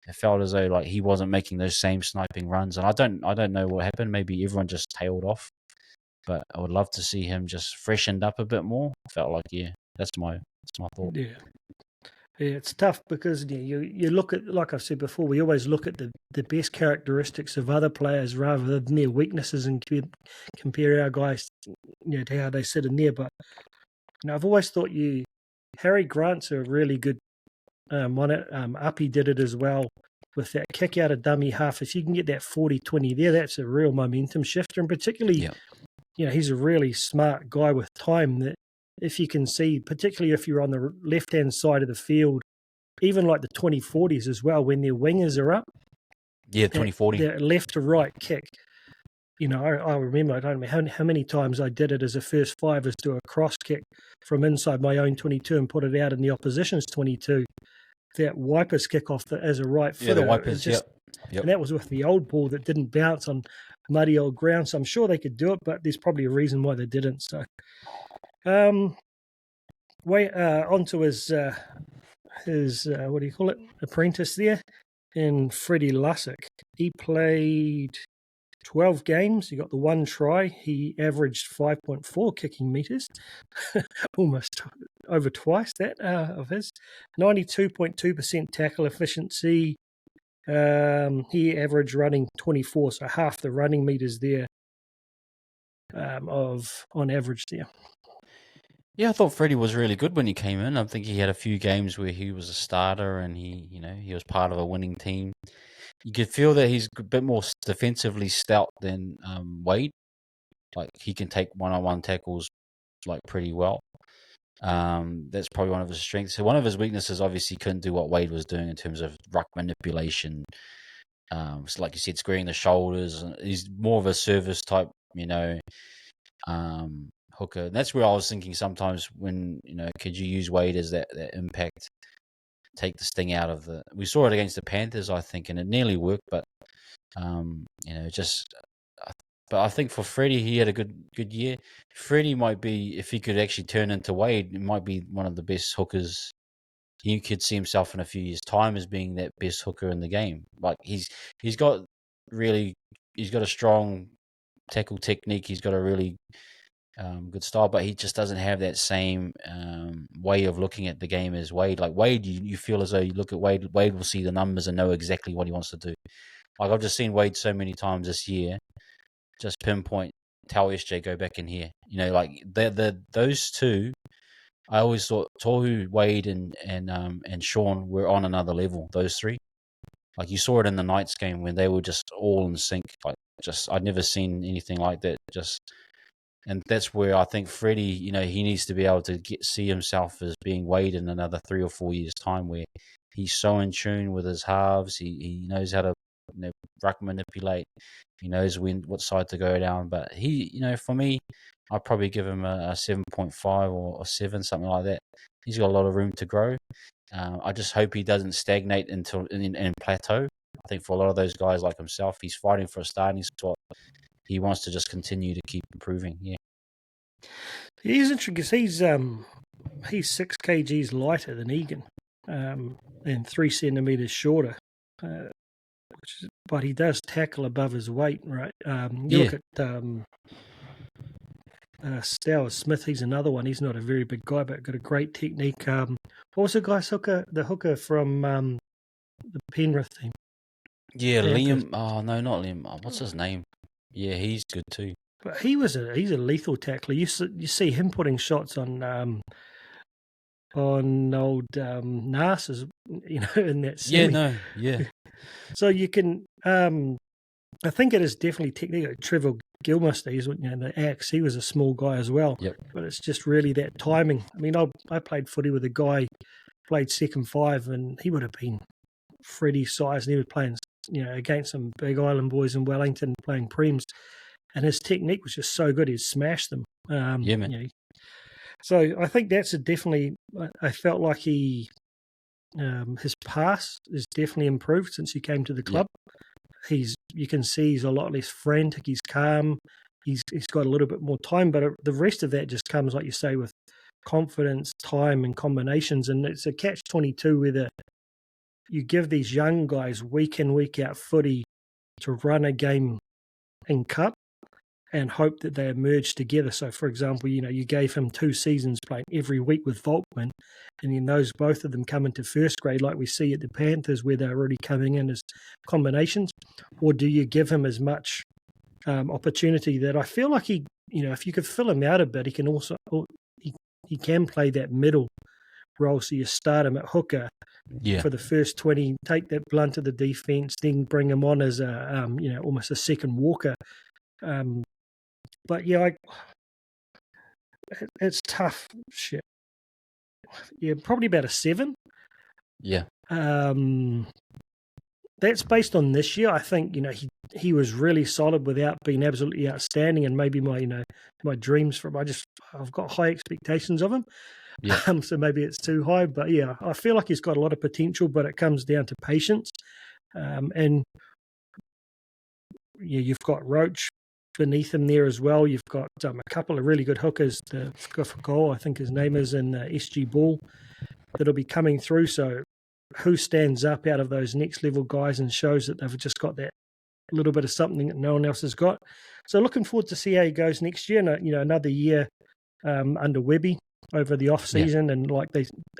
It felt as though like he wasn't making those same sniping runs, and I don't know what happened. Maybe everyone just tailed off, but I would love to see him just freshened up a bit more. Felt like that's my thought. Yeah, it's tough because you look at, like I've said before, we always look at the best characteristics of other players rather than their weaknesses and compare our guys, to how they sit in there. But I've always thought Harry Grant's a really good on it. Uppy did it as well with that kick out of dummy half. If you can get that 40-20 there, that's a real momentum shifter. And particularly, he's a really smart guy with time that if you can see, particularly if you're on the left-hand side of the field, even like the 2040s as well, when their wingers are up. Yeah, 2040. The left to right kick. I remember, I don't know how many times I did it as a first five, is do a cross kick from inside my own 22 and put it out in the opposition's 22. That wipers kick off as a right footer. Yeah, the wipers, yep. And that was with the old ball that didn't bounce on muddy old ground. So I'm sure they could do it, but there's probably a reason why they didn't. So, onto his what do you call it? Apprentice there, and Freddy Lussick. He played 12 games. He got the 1 try. He averaged 5.4 kicking meters, almost over twice that of his. 92.2% tackle efficiency. He averaged running 24, so half the running meters there on average there. Yeah, I thought Freddie was really good when he came in. I think he had a few games where he was a starter and he was part of a winning team. You could feel that he's a bit more defensively stout than Wayde. Like he can take one-on-one tackles like pretty well. That's probably one of his strengths. So one of his weaknesses, obviously, couldn't do what Wayde was doing in terms of ruck manipulation. So like you said, squaring the shoulders. He's more of a service type, hooker. And that's where I was thinking sometimes when, could you use Wayde as that impact, take the sting out of the... We saw it against the Panthers, I think, and it nearly worked, but, But I think for Freddie, he had a good year. Freddie might be, if he could actually turn into Wayde, it might be one of the best hookers. He could see himself in a few years' time as being that best hooker in the game. Like he's got a strong tackle technique. He's got a really good style, but he just doesn't have that same way of looking at the game as Wayde. Like Wayde, you feel as though you look at Wayde, Wayde will see the numbers and know exactly what he wants to do. Like I've just seen Wayde so many times this year, just pinpoint, tell SJ go back in here. You know, like those two. I always thought Tohu, Wayde, and Sean were on another level. Those three, like you saw it in the Knights game when they were just all in sync. Like just I'd never seen anything like that. And that's where I think Freddie, you know, he needs to be able to see himself as being Wayde in another 3 or 4 years' time, where he's so in tune with his halves. He knows how to, you know, ruck manipulate. He knows what side to go down. But he, you know, for me, I'd probably give him a 7.5 or 7, something like that. He's got a lot of room to grow. I just hope he doesn't stagnate until in plateau. I think for a lot of those guys like himself, he's fighting for a starting spot. He wants to just continue to keep improving. Yeah, he's interesting because he's 6 kgs lighter than Egan, and 3 centimeters shorter. But he does tackle above his weight, right? Look at Stour Smith. He's another one. He's not a very big guy, but got a great technique. What was the guy's hooker? The hooker from the Penrith team. Yeah, Liam. Oh no, not Liam. What's his name? Yeah, he's good too. But he's a lethal tackler. You see him putting shots on old Narcissus, you know, in that semi. Yeah, no, yeah. So you can, I think it is definitely technical. Trevor Gilmester, he's, you know, the axe. He was a small guy as well. Yep. But it's just really that timing. I mean, I played footy with a guy, played second 5, and he would have been Freddie's size, and he was playing, you know, against some big island boys in Wellington, playing prems, and his technique was just so good. He'd smash them. Yeah, man. You know, so I think that's definitely. I felt like his pass is definitely improved since he came to the club. Yep. You can see he's a lot less frantic. He's calm. He's got a little bit more time, but the rest of that just comes, like you say, with confidence, time, and combinations. And it's a catch-22 whether you give these young guys week in, week out footy to run a game in cup and hope that they emerge together. So, for example, you know, you gave him 2 seasons playing every week with Volkman, and then both of them come into first grade like we see at the Panthers where they're already coming in as combinations, or do you give him as much opportunity that I feel like he, you know, if you could fill him out a bit, he can also, he can play that middle role. So you start him at hooker for the first 20, take that blunt of the defense, then bring him on as a, you know, almost a second Walker. But yeah, it's tough shit. Yeah, probably about a 7. Yeah. That's based on this year. I think, you know, he was really solid without being absolutely outstanding, and maybe my dreams from I've got high expectations of him. Yeah. So maybe it's too high, but yeah, I feel like he's got a lot of potential, but it comes down to patience. And yeah, you've got Roach beneath him there as well. You've got a couple of really good hookers, the Fukafukol, I think his name is, and SG Ball, that'll be coming through. So who stands up out of those next level guys and shows that they've just got that little bit of something that no one else has got? So looking forward to see how he goes next year. And, you know, another year under Webby over the off season, and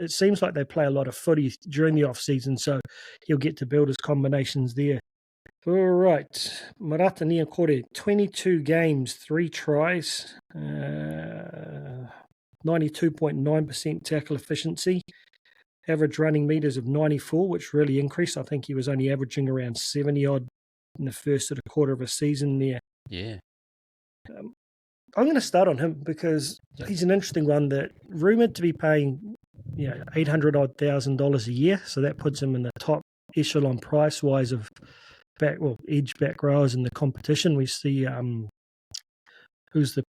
it seems like they play a lot of footy during the off season, so he'll get to build his combinations there. All right, Marata Niukore, 22 games, 3 tries, 92.9% tackle efficiency, average running meters of 94, which really increased. I think he was only averaging around 70 odd in the first sort of quarter of a season there. Yeah. I'm going to start on him because he's an interesting one that rumoured to be paying, you know, $800,000 a year. So that puts him in the top echelon price wise of edge back rowers in the competition. We see who's the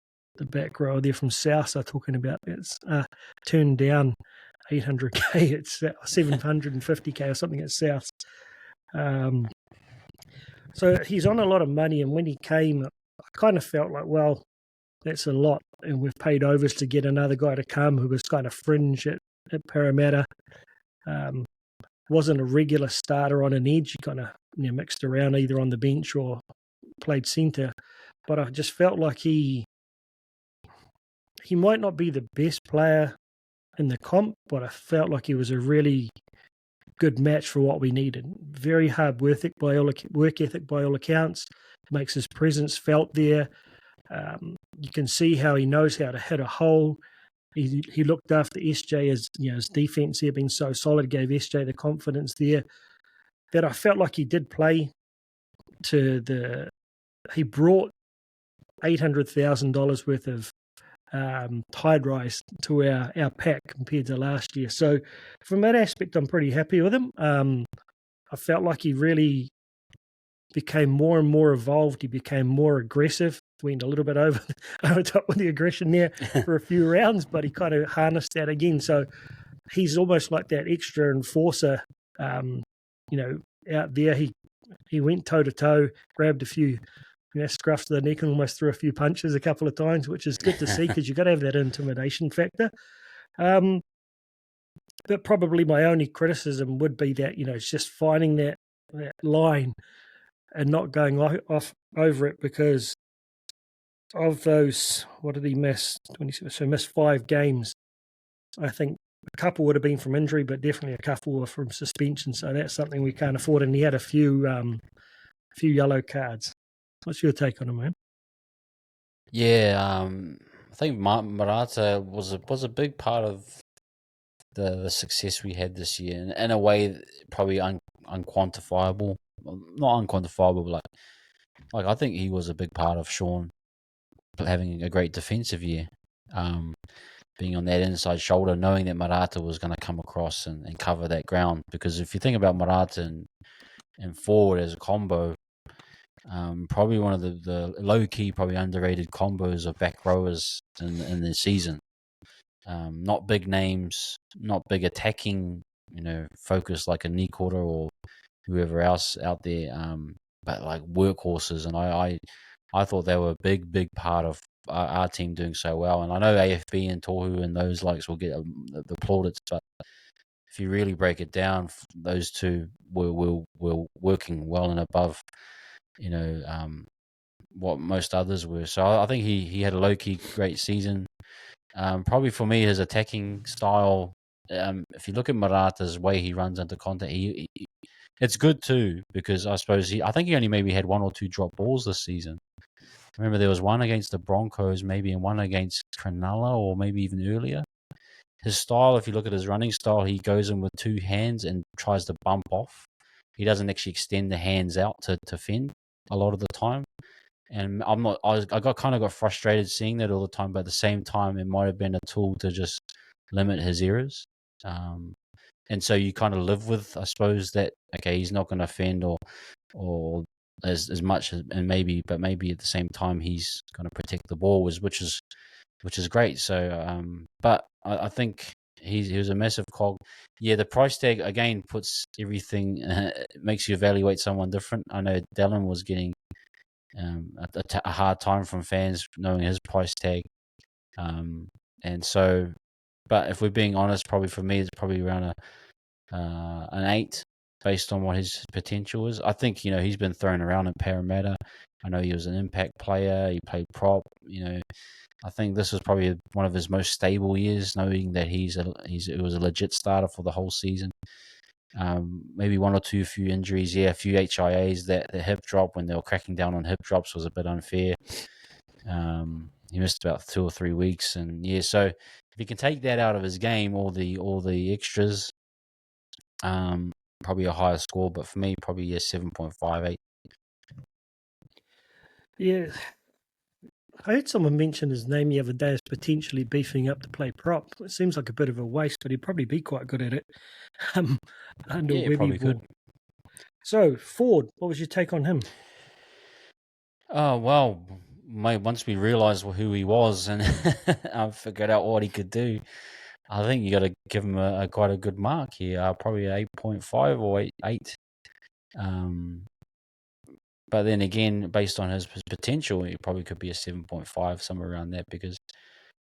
back rower there from South are talking about. It's turned down $800K. It's $750K or something at South. So he's on a lot of money, and when he came, I kind of felt like, well, that's a lot, and we've paid overs to get another guy to come who was kind of fringe at Parramatta. Wasn't a regular starter on an edge. He kind of, you know, mixed around either on the bench or played centre. But I just felt like he he might not be the best player in the comp, but I felt like he was a really good match for what we needed. Very hard work ethic by all accounts. Makes his presence felt there. You can see how he knows how to hit a hole. He looked after SJ as his defense had been so solid, gave SJ the confidence there that I felt like he did play to the. He brought $800,000 worth of tide rise to our pack compared to last year. So from that aspect, I'm pretty happy with him. I felt like he really became more and more evolved. He became more aggressive. Went a little bit over top with the aggression there for a few rounds, but he kind of harnessed that again. So he's almost like that extra enforcer, out there. He went toe to toe, grabbed a few scruffs to the neck and almost threw a few punches a couple of times, which is good to see because you've got to have that intimidation factor. But probably my only criticism would be that, it's just finding that line and not going off over it, because of those, what did he miss? 27, so missed 5 games. I think a couple would have been from injury, but definitely a couple were from suspension. So that's something we can't afford. And he had a few yellow cards. What's your take on him, man? Yeah, I think Marata was a big part of the success we had this year, in a way probably unquantifiable. Not unquantifiable, but like I think he was a big part of Sean having a great defensive year. Being on that inside shoulder, knowing that Marata was going to come across and cover that ground. Because if you think about Marata and forward as a combo, probably one of the low-key, probably underrated combos of back rowers in the season. Not big names, not big attacking, focus like a Niukore or whoever else out there, but like workhorses. And I thought they were a big part of our team doing so well. And I know AFB and Tohu and those likes will get the plaudits, but if you really break it down, those two were working well and above, what most others were. So I think he had a low-key great season. Probably for me, his attacking style, if you look at Marata's way he runs into contact, it's good too, because I suppose I think he only maybe had 1 or 2 drop balls this season. I remember there was one against the Broncos, maybe, and one against Cronulla, or maybe even earlier. His style, if you look at his running style, he goes in with 2 hands and tries to bump off. He doesn't actually extend the hands out to fend a lot of the time. And I got frustrated seeing that all the time, but at the same time, it might have been a tool to just limit his errors. And so you kind of live with, I suppose, that, okay, he's not going to offend or as much, and maybe at the same time he's going to protect the ball, which is great. So, but I think he was a massive cog. Yeah, the price tag again puts everything, makes you evaluate someone different. I know Dallin was getting a hard time from fans knowing his price tag, and so. But if we're being honest, probably for me, it's probably around an 8 based on what his potential is. I think, he's been thrown around in Parramatta. I know he was an impact player. He played prop. I think this was probably one of his most stable years, knowing that he was a legit starter for the whole season. Maybe 1 or 2 few injuries, a few HIAs. That the hip drop, when they were cracking down on hip drops, was a bit unfair. He missed about 2 or 3 weeks, and so if you can take that out of his game, all the extras, probably a higher score. But for me, probably 7.58. Yeah, I heard someone mention his name the other day as potentially beefing up to play prop. It seems like a bit of a waste, but he'd probably be quite good at it. Under Webby probably Ball. could. So Ford, what was your take on him? Oh, well, mate, once we realised who he was and I figured out what he could do, I think you got to give him quite a good mark here, probably 8.5 or 8. But then again, based on his potential, it probably could be a 7.5, somewhere around that, because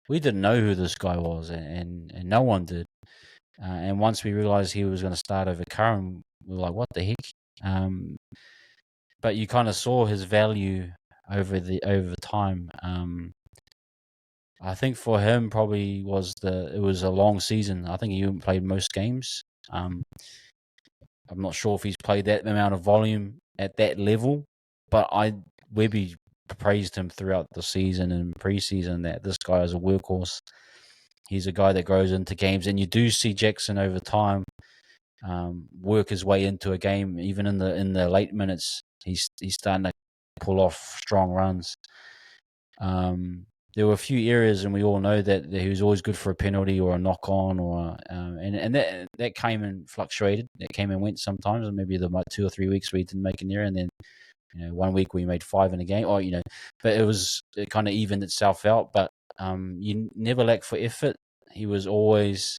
we didn't know who this guy was, and no one did. And once we realised he was going to start over Curran, we were like, what the heck? But you kind of saw his value over time. I think for him probably it was a long season. I think he even played most games. I'm not sure if he's played that amount of volume at that level, but Webby praised him throughout the season and preseason that this guy is a workhorse. He's a guy that grows into games, and you do see Jackson over time work his way into a game. Even in the late minutes, he's starting to pull off strong runs. There were a few areas, and we all know that he was always good for a penalty or a knock on, and that came and fluctuated. It came and went sometimes, and maybe there were 2 or 3 weeks where he didn't make an error, and then 1 week we made 5 in a game, or but it kind of evened itself out. But you never lack for effort. He was always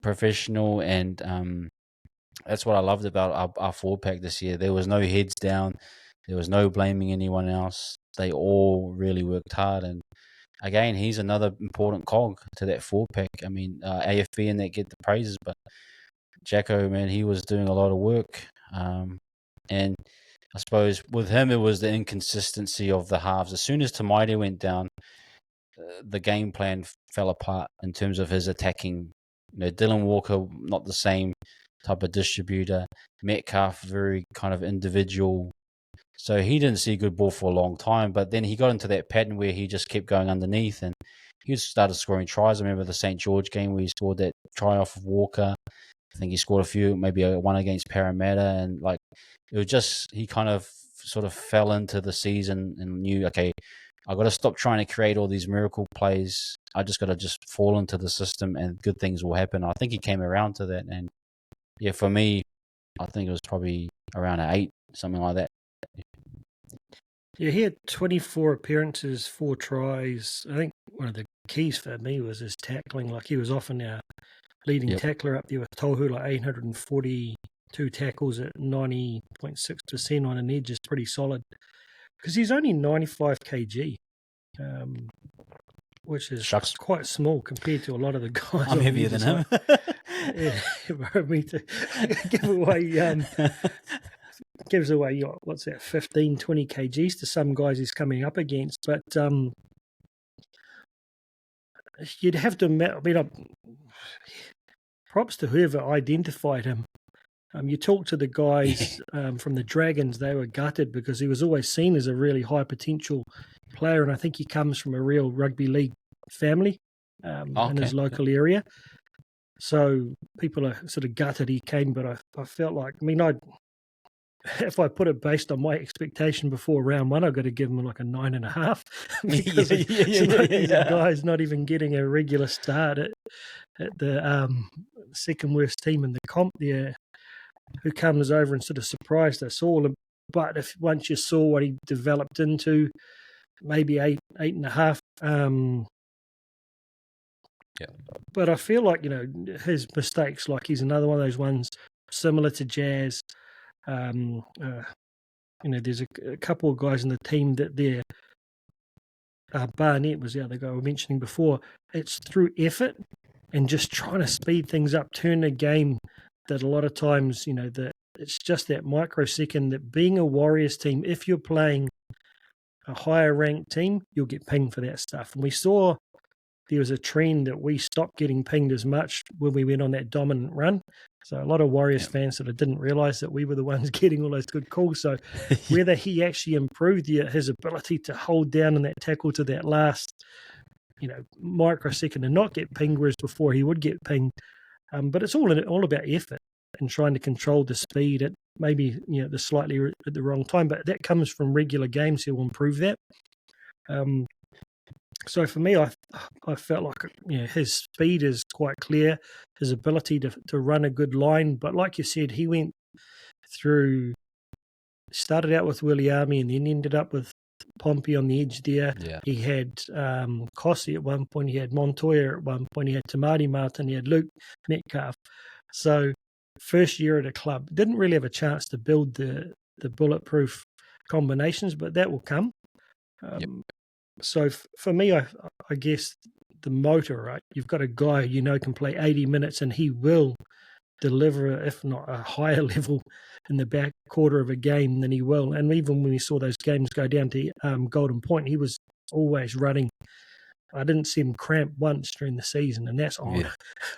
professional, and that's what I loved about our forward pack this year. There was no heads down. There was no blaming anyone else. They all really worked hard, and again, he's another important cog to that forward pack. I mean, AFB and that get the praises, but Jacko, man, he was doing a lot of work, and I suppose with him, it was the inconsistency of the halves. As soon as Tamaide went down, the game plan fell apart in terms of his attacking. Dylan Walker, not the same type of distributor. Metcalf, very kind of individual. So he didn't see good ball for a long time. But then he got into that pattern where he just kept going underneath, and he started scoring tries. I remember the St. George game where he scored that try off of Walker. I think he scored a few, maybe one against Parramatta, and it was just he kind of sort of fell into the season and knew, okay, I got to stop trying to create all these miracle plays. I just got to just fall into the system, and good things will happen. I think he came around to that, and yeah, for me, I think it was probably around an 8, something like that. Yeah, he had 24 appearances, 4 tries. I think one of the keys for me was his tackling. Like, he was often our leading tackler up there with Tohu, 842 tackles at 90.6% on an edge is pretty solid. Because he's only 95 kg, which is quite small compared to a lot of the guys. I'm heavier than him. Yeah, me to gives away, what's that, 15, 20 kgs to some guys he's coming up against. But you'd have to, props to whoever identified him. You talk to the guys from the Dragons, they were gutted because he was always seen as a really high potential player, and I think he comes from a real rugby league family in his local area. So people are sort of gutted he came, but I felt like, if I put it based on my expectation before round 1, I've got to give him like a 9.5 because these guys not even getting a regular start at the second worst team in the comp there, who comes over and sort of surprised us all. But once you saw what he developed into, maybe 8.5. But I feel like, his mistakes, like he's another one of those ones similar to Jazz. There's a couple of guys in the team that they're Barnett was the other guy we were mentioning before. It's through effort and just trying to speed things up, turn the game, that a lot of times, that it's just that microsecond that being a Warriors team, if you're playing a higher ranked team, you'll get pinged for that stuff. And we saw there was a trend that we stopped getting pinged as much when we went on that dominant run. So a lot of Warriors fans sort of didn't realise that we were the ones getting all those good calls. So whether he actually improved his ability to hold down in that tackle to that last, microsecond and not get pinged, whereas before he would get pinged. But it's all about effort and trying to control the speed at maybe the slightly at the wrong time. But that comes from regular games. He'll improve that. So for me, I felt like his speed is quite clear, his ability to run a good line. But like you said, he went through, started out with Williami and then ended up with Pompey on the edge there. Yeah. He had Kossi at one point, he had Montoya at one point, he had Tamati Martin, he had Luke Metcalf. So first year at a club, didn't really have a chance to build the bulletproof combinations, but that will come. So for me, I guess the motor, right? You've got a guy can play 80 minutes and he will deliver, if not a higher level in the back quarter of a game, than he will. And even when we saw those games go down to Golden Point, he was always running I didn't see him cramp once during the season, and that's odd.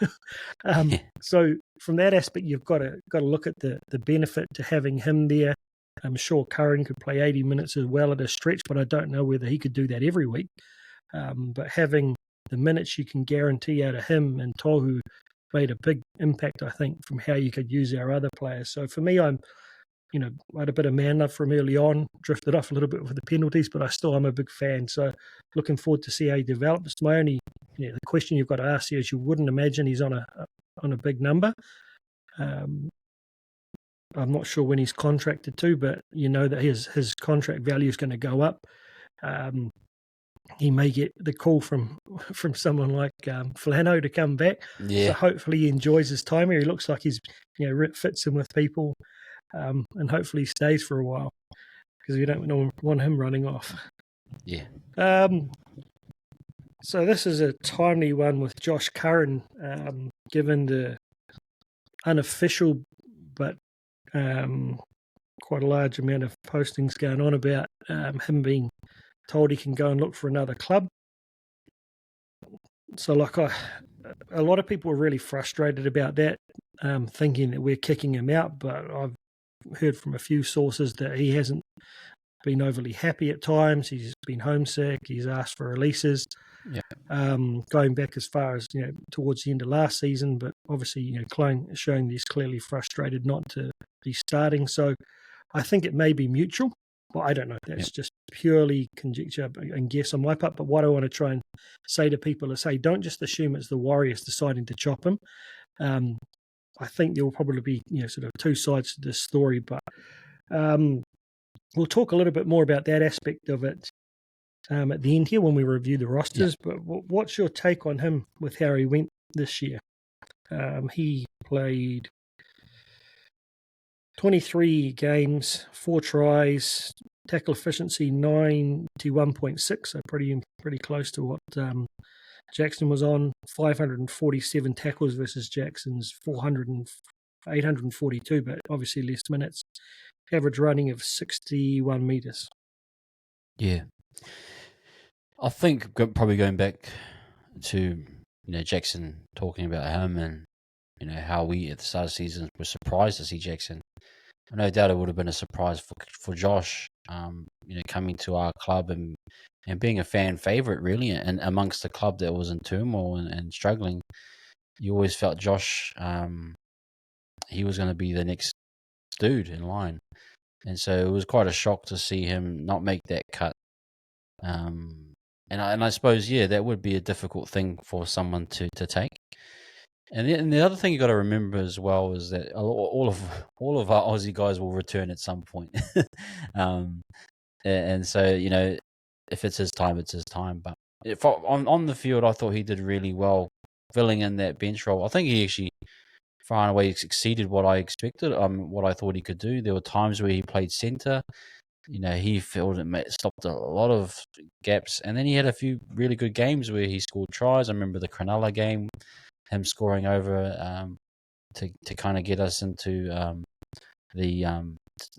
Yeah. So from that aspect, you've got to look at the benefit to having him there. I'm sure Curran could play 80 minutes as well at a stretch, but I don't know whether he could do that every week. But having the minutes you can guarantee out of him and Tohu made a big impact, I think, from how you could use our other players. So for me, I had a bit of man love from early on, drifted off a little bit with the penalties, but I still am a big fan. So looking forward to see how he develops. My only, the question you've got to ask you is, you wouldn't imagine he's on a big number. I'm not sure when he's contracted to, but you know that his contract value is going to go up. He may get the call from someone like Flano to come back. Yeah. So hopefully he enjoys his time here. He looks like he's fits in with people, and hopefully he stays for a while, because we don't want him running off. Yeah. So this is a timely one with Josh Curran, given the unofficial but quite a large amount of postings going on about him being told he can go and look for another club. So a lot of people are really frustrated about that, thinking that we're kicking him out, but I've heard from a few sources that he hasn't been overly happy at times. He's been homesick. He's asked for releases. Yeah. Going back as far as towards the end of last season, but obviously showing that he's clearly frustrated not to be starting. So I think it may be mutual, but I don't know. That's just purely conjecture and guess on my part. But what I want to try and say to people is, hey, don't just assume it's the Warriors deciding to chop him. I think there will probably be sort of two sides to this story, but we'll talk a little bit more about that aspect of it at the end here when we review the rosters. But what's your take on him with how he went this year? He played 23 games, 4 tries, tackle efficiency 91.6, so pretty close to what Jackson was on. 547 tackles versus Jackson's 842, but obviously less minutes. Average running of 61 metres. Yeah. I think probably going back to Jackson talking about him and how we at the start of the season were surprised to see Jackson. No doubt it would have been a surprise for Josh, coming to our club and being a fan favourite really, and amongst the club that was in turmoil and struggling. You always felt Josh, he was going to be the next dude in line, and so it was quite a shock to see him not make that cut. And I suppose that would be a difficult thing for someone to take. And the other thing you got to remember as well is that all of our Aussie guys will return at some point. And so if it's his time, it's his time. But on the field, I thought he did really well filling in that bench role. I think he actually far and away exceeded what I expected. What I thought he could do. There were times where he played centre. He filled and stopped a lot of gaps, and then he had a few really good games where he scored tries. I remember the Cronulla game, him scoring over to kind of get us into the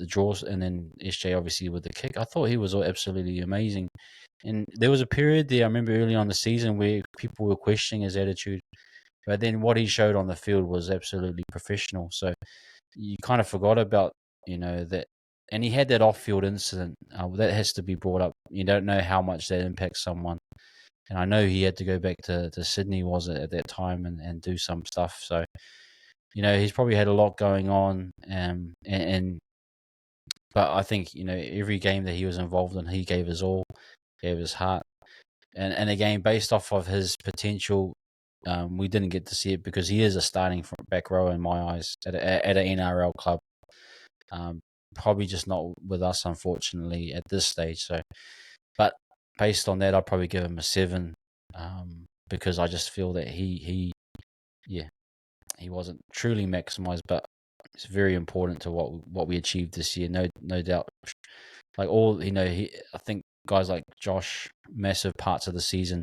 draws, and then SJ obviously with the kick. I thought he was absolutely amazing. And there was a period there, I remember early on the season, where people were questioning his attitude, but then what he showed on the field was absolutely professional. So you kind of forgot about that. And he had that off-field incident that has to be brought up. You don't know how much that impacts someone. And I know he had to go back to Sydney, was it, at that time, and do some stuff. So, he's probably had a lot going on. But I think, every game that he was involved in, he gave his all, gave his heart. And again, based off of his potential, we didn't get to see it because he is a starting back row in my eyes at an NRL club. Probably just not with us, unfortunately, at this stage. So, but based on that, I'd probably give him a 7, because I just feel that he wasn't truly maximised, but it's very important to what we achieved this year. No doubt. Like I think guys like Josh, massive parts of the season,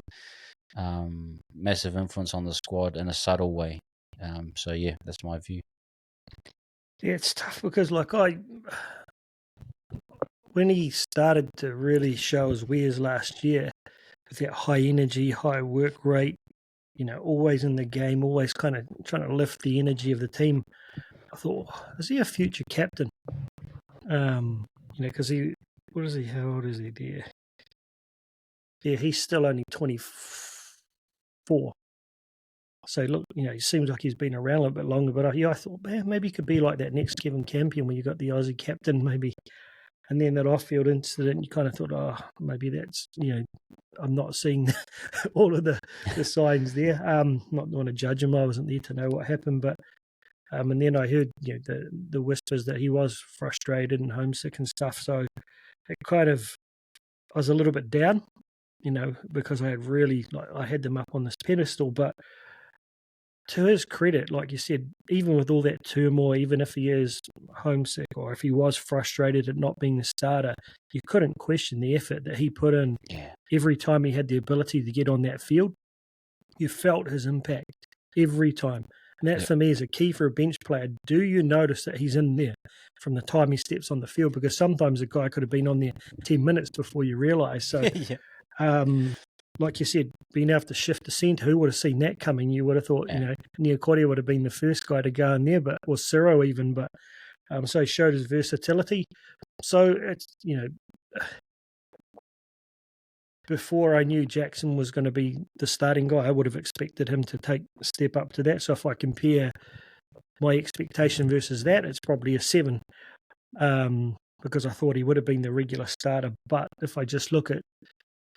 massive influence on the squad in a subtle way. So yeah, that's my view. Yeah, it's tough because when he started to really show his wares last year, with that high energy, high work rate, always in the game, always kind of trying to lift the energy of the team. I thought, is he a future captain? Because what is he? How old is he there? Yeah, he's still only 24. So look, he seems like he's been around a little bit longer. But I thought, man, maybe he could be like that next Kevin Campion when you got the Aussie captain, maybe. And then that off-field incident, you kind of thought, oh, maybe that's, I'm not seeing all of the signs there. Not want to judge him. I wasn't there to know what happened. But and then I heard the whispers that he was frustrated and homesick and stuff. So it kind of, I was a little bit down, because I had really, I had them up on this pedestal. But to his credit, like you said, even with all that turmoil, even if he is homesick or if he was frustrated at not being the starter, you couldn't question the effort that he put in. Yeah. Every time he had the ability to get on that field, you felt his impact every time. And that, for me, is a key for a bench player. Do you notice that he's in there from the time he steps on the field? Because sometimes a guy could have been on there 10 minutes before you realise. So, like you said, being able to shift the centre, who would have seen that coming? You would have thought, Niukore would have been the first guy to go in there, or Siro even. But so he showed his versatility. So it's, before I knew Jackson was going to be the starting guy, I would have expected him to take a step up to that. So if I compare my expectation versus that, it's probably a 7, because I thought he would have been the regular starter. But if I just look at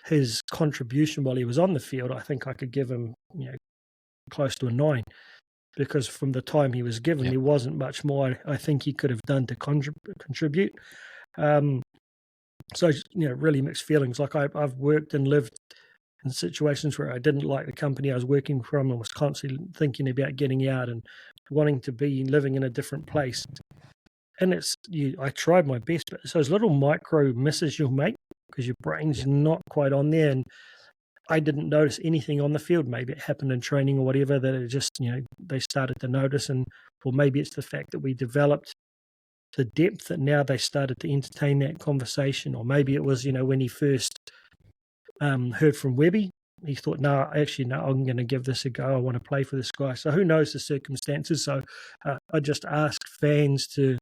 his contribution while he was on the field, I think I could give him, close to a 9, because from the time he was given, there wasn't much more I think he could have done to contribute. So, really mixed feelings. Like I've worked and lived in situations where I didn't like the company I was working from and was constantly thinking about getting out and wanting to be living in a different place. And I tried my best, but it's those little micro misses you'll make because your brain's not quite on there. And I didn't notice anything on the field. Maybe it happened in training or whatever, that it just, they started to notice. Or maybe it's the fact that we developed the depth that now they started to entertain that conversation. Or maybe it was, when he first heard from Webby, he thought, no, I'm going to give this a go. I want to play for this guy. So who knows the circumstances? So I just ask fans to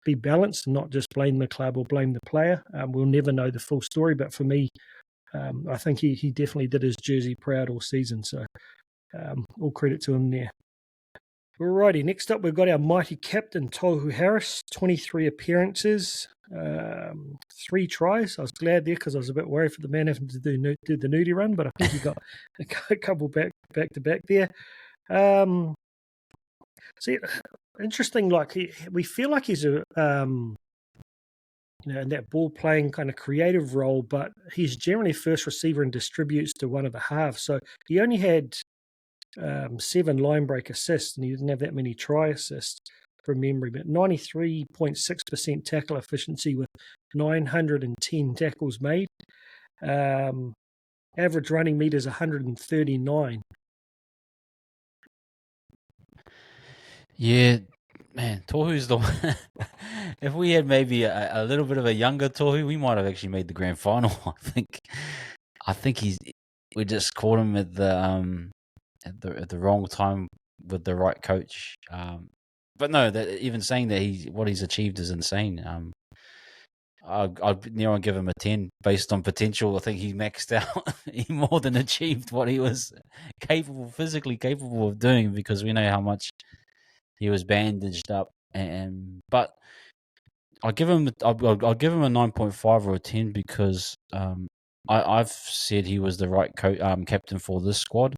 be balanced and not just blame the club or blame the player. We'll never know the full story, but for me, I think he definitely did his jersey proud all season. So all credit to him there. Alrighty, next up we've got our mighty captain, Tohu Harris, 23 appearances, 3 tries. I was glad there because I was a bit worried for the man having to do the nudie run, but I think he got a couple back to back there. See, interesting, like we feel like he's a in that ball playing kind of creative role, but he's generally first receiver and distributes to one of the halves. So he only had 7 line break assists, and he didn't have that many try assists from memory, but 93.6% tackle efficiency with 910 tackles made. Average running meters 139. Yeah, man, Tohu's the one. If we had maybe a little bit of a younger Tohu, we might have actually made the grand final. I think we just caught him at the wrong time with the right coach. But no, even saying that what he's achieved is insane. I'd give him a 10 based on potential. I think he maxed out. He more than achieved what he was physically capable of doing, because we know how much he was bandaged up. But I'll give him a 9.5 or a 10 because I've said he was the right captain for this squad.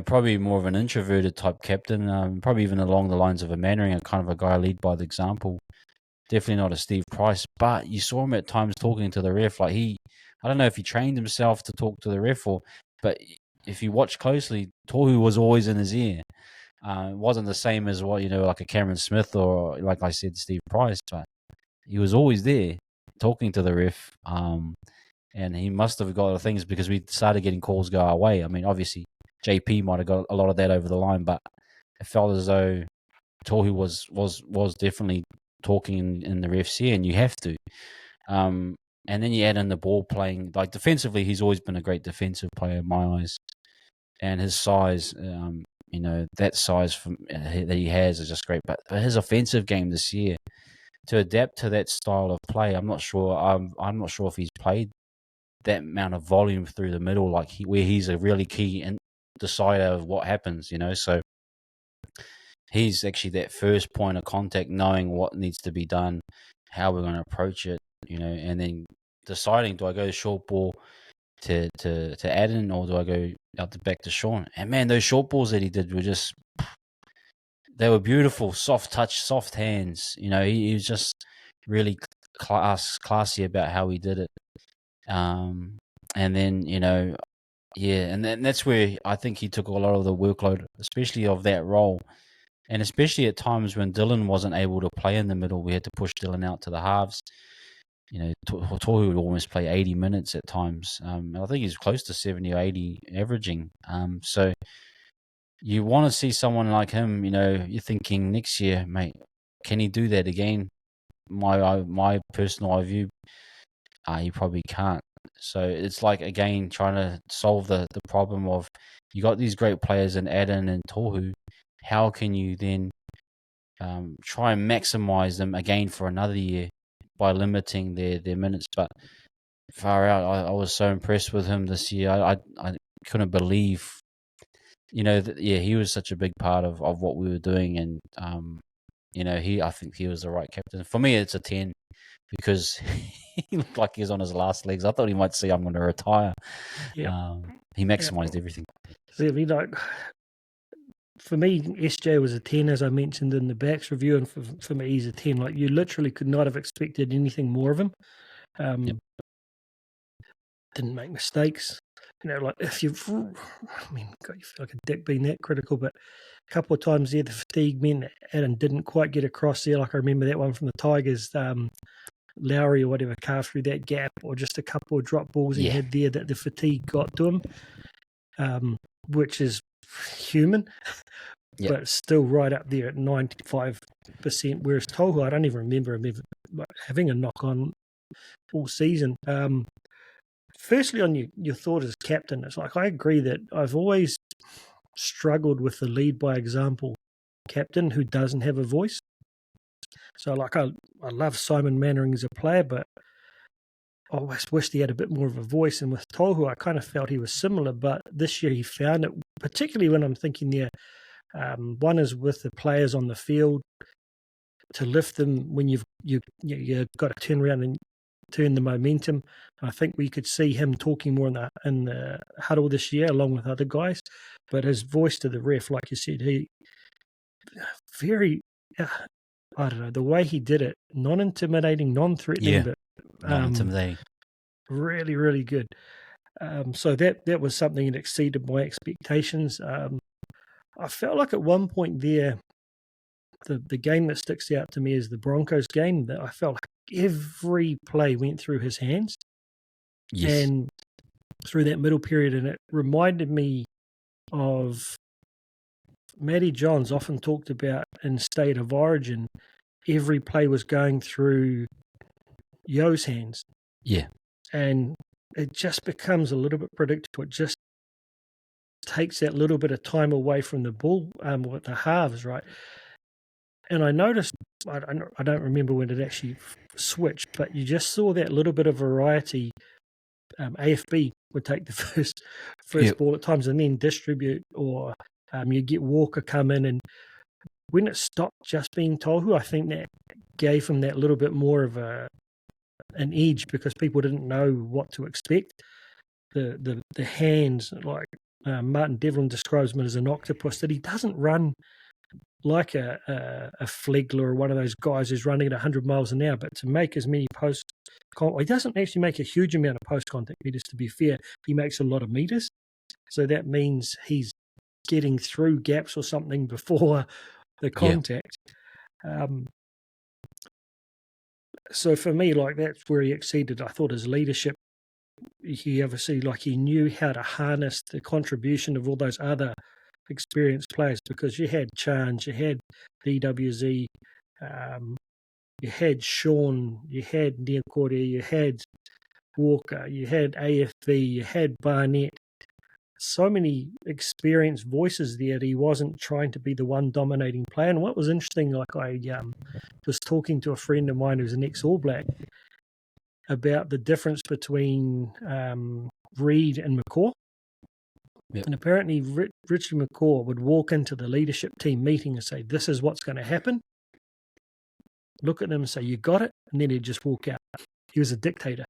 Probably more of an introverted type captain, probably even along the lines of a Mannering, a kind of a guy lead by the example. Definitely not a Steve Price, but you saw him at times talking to the ref. Like I don't know if he trained himself to talk to the ref, but if you watch closely, Tohu was always in his ear. It wasn't the same as what, like a Cameron Smith or, like I said, Steve Price, but he was always there talking to the ref. And he must have got things because we started getting calls go our way. I mean, obviously, JP might have got a lot of that over the line, but it felt as though Tohu was definitely talking in the ref's ear, and you have to. And then you add in the ball playing. Like defensively, he's always been a great defensive player in my eyes. And his size, that size that he has is just great. But his offensive game this year, to adapt to that style of play, I'm not sure. I'm not sure if he's played that amount of volume through the middle, where he's a really key decider of what happens. So he's actually that first point of contact, knowing what needs to be done, how we're going to approach it, and then deciding, do I go short ball to Addin, or do I go out the back to Sean? And man, those short balls that he did were just, they were beautiful, soft touch, soft hands. He was just really classy about how he did it. And then, and that's where I think he took a lot of the workload, especially of that role. And especially at times when Dylan wasn't able to play in the middle, we had to push Dylan out to the halves. Tohu would almost play 80 minutes at times. I think he's close to 70 or 80 averaging. So you want to see someone like him, you're thinking next year, mate, can he do that again? My personal view, he probably can't. So it's like, again, trying to solve the problem of, you got these great players in Addin and Tohu. How can you then try and maximize them again for another year by limiting their minutes? But far out, I was so impressed with him this year. I couldn't believe, he was such a big part of what we were doing. And, I think he was the right captain. For me, it's a 10 because he looked like he was on his last legs. I thought he might say, I'm going to retire. Yeah. He maximized everything. So, for me, SJ was a 10, as I mentioned in the backs review, and for me, he's a 10. Like, you literally could not have expected anything more of him. Didn't make mistakes. If you feel like a dick being that critical, but a couple of times there, the fatigue meant that Addin didn't quite get across there. Like, I remember that one from the Tigers, Lowry or whatever, carved through that gap, or just a couple of drop balls he had there that the fatigue got to him, which is human. But still right up there at 95%. Whereas Tohu, I don't even remember him having a knock on all season. Firstly, on your thought as captain, it's like, I agree that I've always struggled with the lead by example captain who doesn't have a voice. So, like, I love Simon Mannering as a player, but I always wished he had a bit more of a voice. And with Tohu, I kind of felt he was similar, but this year he found it, particularly when I'm thinking there. One is with the players on the field, to lift them when you've got to turn around and turn the momentum. I think we could see him talking more in the huddle this year, along with other guys. But his voice to the ref, like you said, he very, I don't know, the way he did it, non-intimidating, non-threatening, but non-intimidating, really, really good. So that was something that exceeded my expectations. I felt like at one point there, the game that sticks out to me is the Broncos game, that I felt like every play went through his hands. Yes. And through that middle period, and it reminded me of Matty Johns often talked about in State of Origin, every play was going through Yo's hands. Yeah. And it just becomes a little bit predictable. It just takes that little bit of time away from the ball with the halves, right? And I noticed, I don't remember when it actually switched, but you just saw that little bit of variety. AFB would take the first ball at times and then distribute, or you get Walker come in, and when it stopped just being Tohu, I think that gave him that little bit more of an edge, because people didn't know what to expect. The hands, like Martin Devlin describes him as an octopus, that he doesn't run like a Flegler or one of those guys who's running at 100 miles an hour, but to make as many he doesn't actually make a huge amount of post-contact meters, to be fair. He makes a lot of meters. So that means he's getting through gaps or something before the contact. Yeah. So for me, like, that's where he exceeded. I thought his leadership, he obviously, like, he knew how to harness the contribution of all those other experienced players, because you had Chance, you had DWZ, you had Sean, you had Niukore, you had Walker, you had AFV, you had Barnett. So many experienced voices there that he wasn't trying to be the one dominating player. And what was interesting, like I was talking to a friend of mine who's an ex-All Black about the difference between Reid and McCaw. Yep. And apparently Richie McCaw would walk into the leadership team meeting and say, this is what's going to happen. Look at them and say, you got it. And then he'd just walk out. He was a dictator.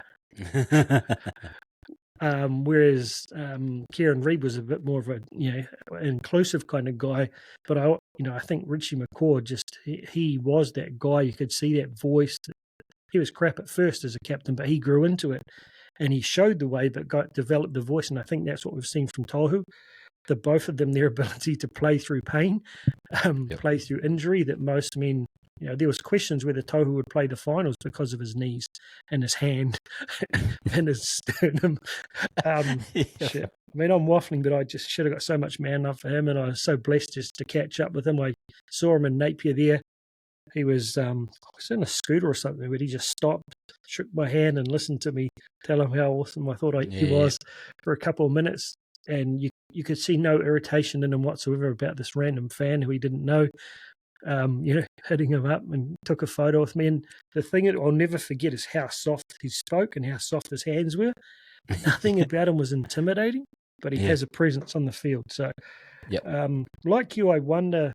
Whereas Kieran Reid was a bit more of a inclusive kind of guy, but I think Richie McCaw he was that guy. You could see that voice. He was crap at first as a captain, but he grew into it, and he showed the way, but developed the voice. And I think that's what we've seen from Tohu. The both of them, their ability to play through pain, play through injury. That most men. There was questions whether Tohu would play the finals because of his knees and his hand and his sternum. Shit. I mean, I'm waffling, but I just should have got so much man love for him, and I was so blessed just to catch up with him. I saw him in Napier there. He was in a scooter or something, but he just stopped, shook my hand, and listened to me tell him how awesome I thought he was for a couple of minutes. And you could see no irritation in him whatsoever about this random fan who he didn't know. Hitting him up and took a photo with me. And the thing that I'll never forget is how soft he spoke and how soft his hands were. Nothing about him was intimidating, but he has a presence on the field. So, like you, I wonder,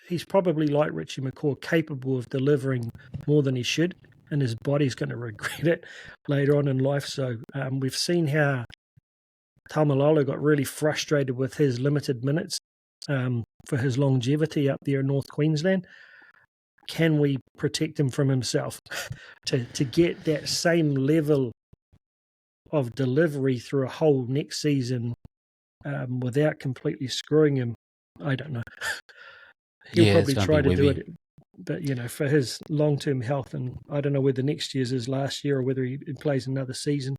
he's probably like Richie McCaw, capable of delivering more than he should, and his body's going to regret it later on in life. So we've seen how Taumalolo got really frustrated with his limited minutes for his longevity up there in North Queensland. Can we protect him from himself to get that same level of delivery through a whole next season without completely screwing him? I don't know. He'll probably try to do it, but for his long-term health, and I don't know whether next year's his last year or whether he plays another season.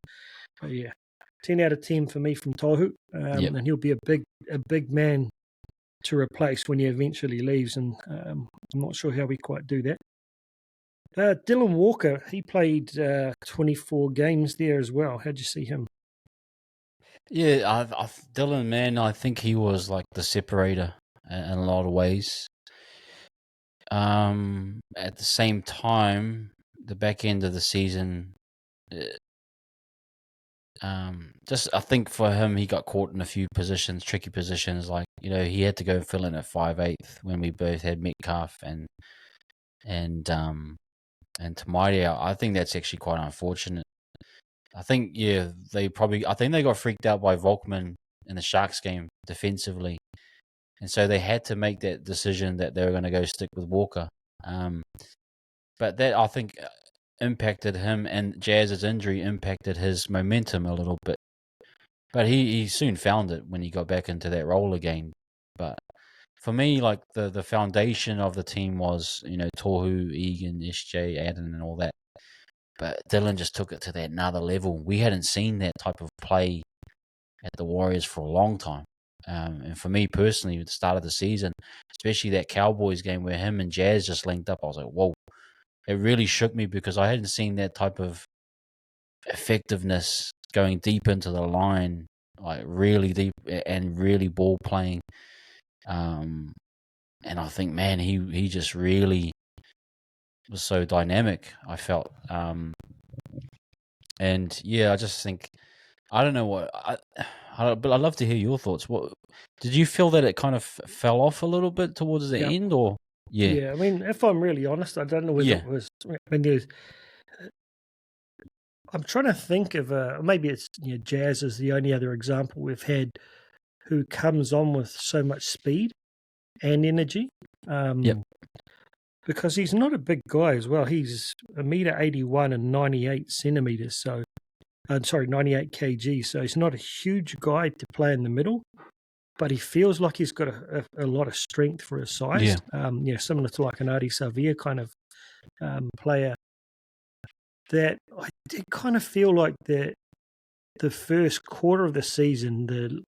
But 10 out of 10 for me from Tohu, and he'll be a big man to replace when he eventually leaves, and I'm not sure how we quite do that. Dylan Walker, he played 24 games there as well. How'd you see him? Yeah, Dylan, man, I think he was like the separator in a lot of ways. At the same time, the back end of the season, I think for him, he got caught in a few tricky positions. Like, he had to go and fill in at 5'8" when we both had Metcalf and Tamaiti out. I think that's actually quite unfortunate. I think, they got freaked out by Volkman in the Sharks game defensively. And so they had to make that decision that they were going to go stick with Walker. But that, I think, impacted him, and Jazz's injury impacted his momentum a little bit. But he soon found it when he got back into that role again. But for me, like the foundation of the team was, Tohu, Egan, SJ, Addin, and all that. But Dylan just took it to that another level. We hadn't seen that type of play at the Warriors for a long time. And for me personally, at the start of the season, especially that Cowboys game where him and Jazz just linked up, I was like, whoa. It really shook me because I hadn't seen that type of effectiveness going deep into the line, like really deep and really ball playing. And I think, man, he just really was so dynamic, I felt. And I just think, I don't know what, but I'd love to hear your thoughts. What did you feel that it kind of fell off a little bit towards the end, or? Yeah, I mean, if I'm really honest, I don't know whether it was. I mean, I'm trying to think of maybe it's Jazz is the only other example we've had who comes on with so much speed and energy. Because he's not a big guy as well. He's 1.81 m and 98 centimeters. So, 98 kg. So he's not a huge guy to play in the middle, but he feels like he's got a lot of strength for his size. Similar to like an Adi Savia kind of player. That I did kind of feel like that the first quarter of the season, the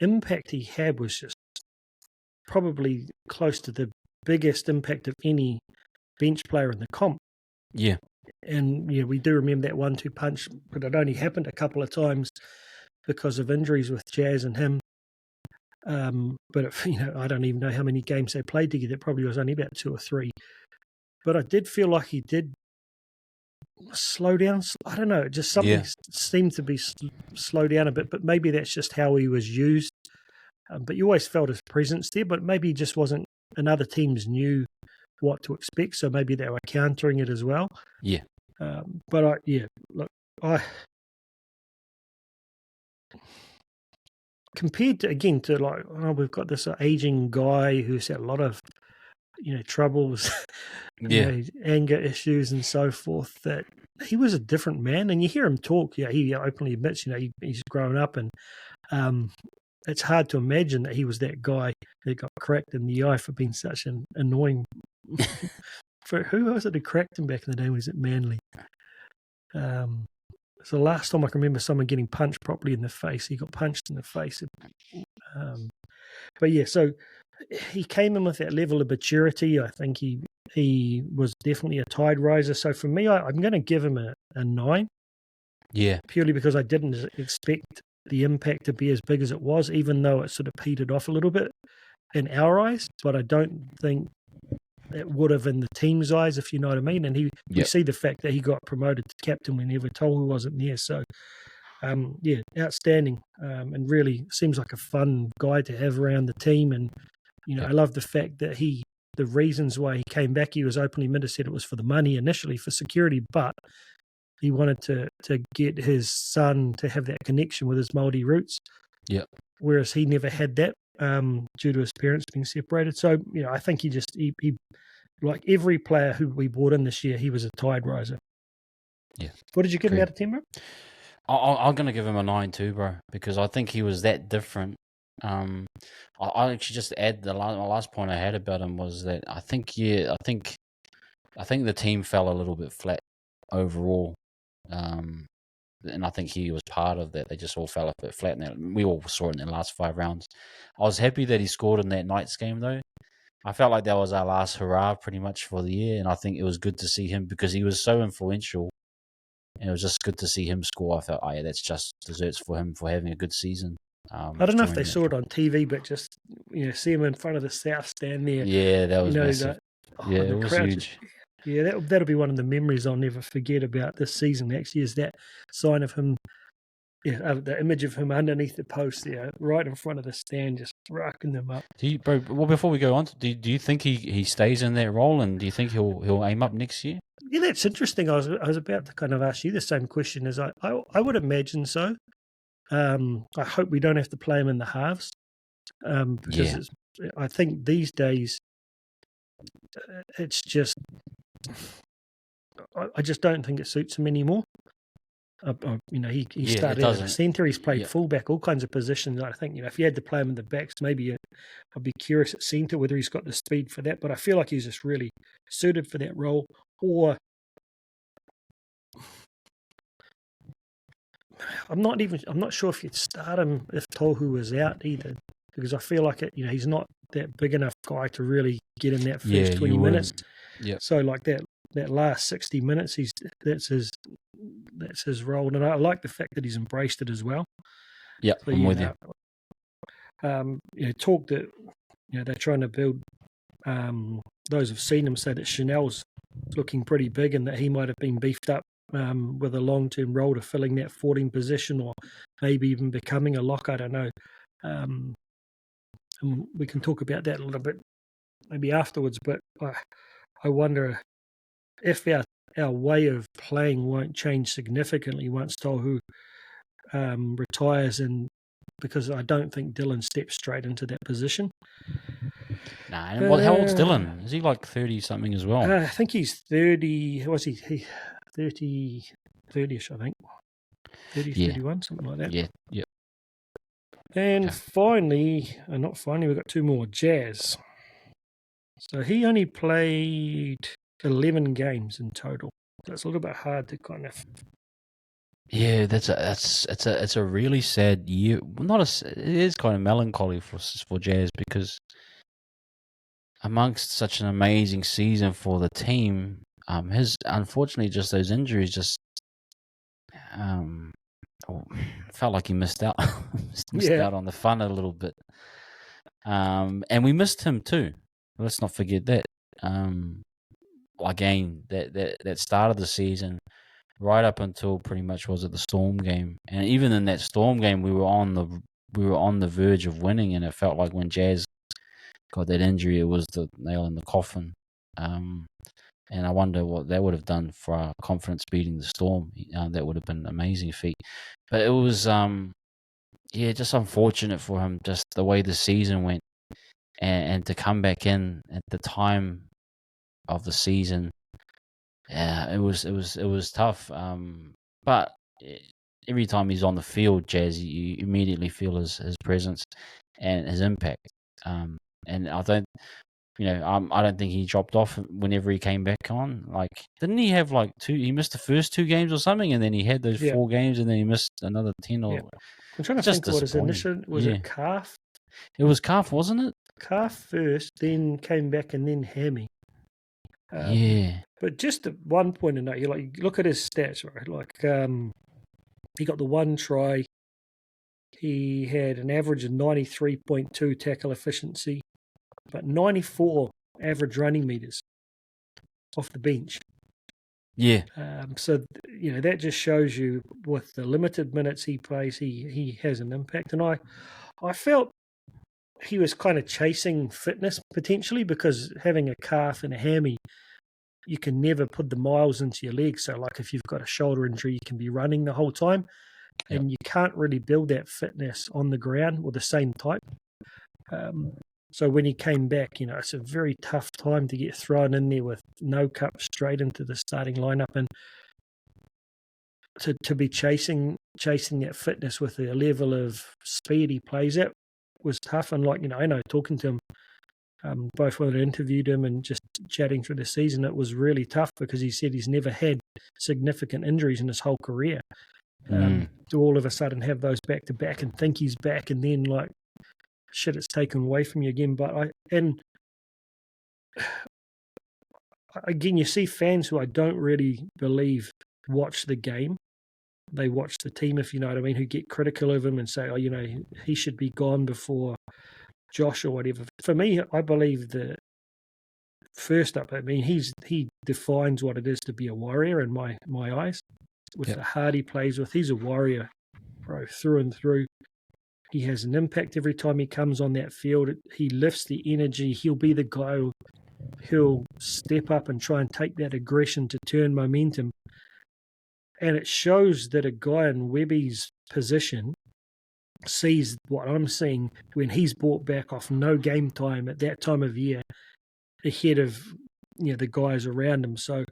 impact he had was just probably close to the biggest impact of any bench player in the comp. Yeah. And we do remember that 1-2 punch, but it only happened a couple of times because of injuries with Jazz and him. But I don't even know how many games they played together. It probably was only about 2 or 3. But I did feel like he did slow down. I don't know. Just something seemed to be slow down a bit. But maybe that's just how he was used. But you always felt his presence there. But maybe he just wasn't. And other teams knew what to expect, so maybe they were countering it as well. Yeah. But compared to we've got this aging guy who's had a lot of troubles, anger issues and so forth. That he was a different man, and you hear him talk. He openly admits, he's grown up, and it's hard to imagine that he was that guy that got cracked in the eye for being such an annoying. For who was it who cracked him back in the day? Was it Manly? So the last time I can remember someone getting punched properly in the face, he got punched in the face. But yeah, so he came in with that level of maturity. I think he was definitely a tide riser. So for me, I'm going to give him a 9. Yeah. Purely because I didn't expect the impact to be as big as it was, even though it sort of petered off a little bit in our eyes. But I don't think it would have in the team's eyes, if you know what I mean. And we see the fact that he got promoted to captain whenever Tohu wasn't there. So, outstanding. And really seems like a fun guy to have around the team. And, I love the fact that the reasons why he came back, he was openly admitted, said it was for the money initially, for security, but he wanted to get his son to have that connection with his Māori roots. Yeah. Whereas he never had that due to his parents being separated. So, I think he like every player who we brought in this year, he was a tide riser. Yeah. What did you give him out of 10, bro? I'm going to give him a 9 too, bro, because I think he was that different. I actually just add my last point I had about him was that I think the team fell a little bit flat overall. And I think he was part of that. They just all fell a bit flat. And we all saw it in the last 5 rounds. I was happy that he scored in that Knights game, though. I felt like that was our last hurrah pretty much for the year. And I think it was good to see him because he was so influential. And it was just good to see him score. I felt, that's just desserts for him for having a good season. I don't know if they saw it on TV, but just, see him in front of the South stand there. Yeah, that was massive. It was huge. Yeah, that'll be one of the memories I'll never forget about this season. Actually, is that sign of him, the image of him underneath the post there, right in front of the stand, just rocking them up. Before we go on, do you think he stays in that role, and do you think he'll aim up next year? Yeah, that's interesting. I was about to kind of ask you the same question. As I would imagine so. I hope we don't have to play him in the halves, because I think these days it's just. I just don't think it suits him anymore. He started out at centre. He's played fullback, all kinds of positions. I think if you had to play him in the backs, maybe I'd be curious at centre whether he's got the speed for that. But I feel like he's just really suited for that role. Or I'm not sure if you'd start him if Tohu was out either, because I feel like he's not that big enough guy to really get in that first 20 minutes. Yeah. So like that last 60 minutes, that's his role, and I like the fact that he's embraced it as well. Yeah, so, I'm with you. Talk that they're trying to build. Those who've seen him say that Chanel's looking pretty big, and that he might have been beefed up with a long-term role to filling that 14 position, or maybe even becoming a lock. I don't know. And we can talk about that a little bit maybe afterwards, but I wonder if our way of playing won't change significantly once Tohu retires, and because I don't think Dylan steps straight into that position. Nah, well, how old's Dylan? Is he like 30-something as well? I think he's 30. Was he 30-ish, I think. 30, 31, something like that. Yeah. And finally, we've got 2 more. Jazz. So he only played 11 games in total. So it's a little bit hard to kind of. Yeah, it's a really sad year. It is kind of melancholy for Jazz, because amongst such an amazing season for the team, his unfortunately just those injuries just um, felt like he missed out, missed out on the fun a little bit. And we missed him too. Let's not forget that. Again, that start of the season, right up until pretty much was it the Storm game, and even in that Storm game, we were on the verge of winning, and it felt like when Jazz got that injury, it was the nail in the coffin. And I wonder what that would have done for our confidence beating the Storm. That would have been an amazing feat. But it was, just unfortunate for him, just the way the season went, and to come back in at the time of the season. Yeah, it was tough. But every time he's on the field, Jazz, you immediately feel his presence and his impact. And I don't, I don't think he dropped off whenever he came back on. Like, didn't he have like he missed the first 2 games or something, and then he had those 4 games, and then he missed another 10 or. I'm trying to think what his initial was. It calf? It was calf, wasn't it? Calf first, then came back, and then hammy. But just at one point in that, you look at his stats, right? Like, he got the 1 try. He had an average of 93.2 tackle efficiency, but 94 average running meters off the bench. Yeah. So that just shows you with the limited minutes he plays, he has an impact. And I felt he was kind of chasing fitness potentially, because having a calf and a hammy, you can never put the miles into your legs. So like if you've got a shoulder injury, you can be running the whole time, and you can't really build that fitness on the ground with the same type. So when he came back, it's a very tough time to get thrown in there with no cup straight into the starting lineup, and to be chasing that fitness with the level of speed he plays at was tough. And I know talking to him, both when I interviewed him and just chatting through the season, it was really tough, because he said he's never had significant injuries in his whole career. To all of a sudden have those back to back and think he's back, and then like shit, it's taken away from you again. But again, you see fans who I don't really believe watch the game. They watch the team, if you know what I mean, who get critical of him and say, he should be gone before Josh or whatever. For me, I believe that first up, he defines what it is to be a warrior in my eyes. With the heart he plays with, he's a warrior, bro, through and through. He has an impact every time he comes on that field. He lifts the energy. He'll be the guy who'll step up and try and take that aggression to turn momentum. And it shows that a guy in Webby's position sees what I'm seeing when he's brought back off no game time at that time of year, ahead of the guys around him. So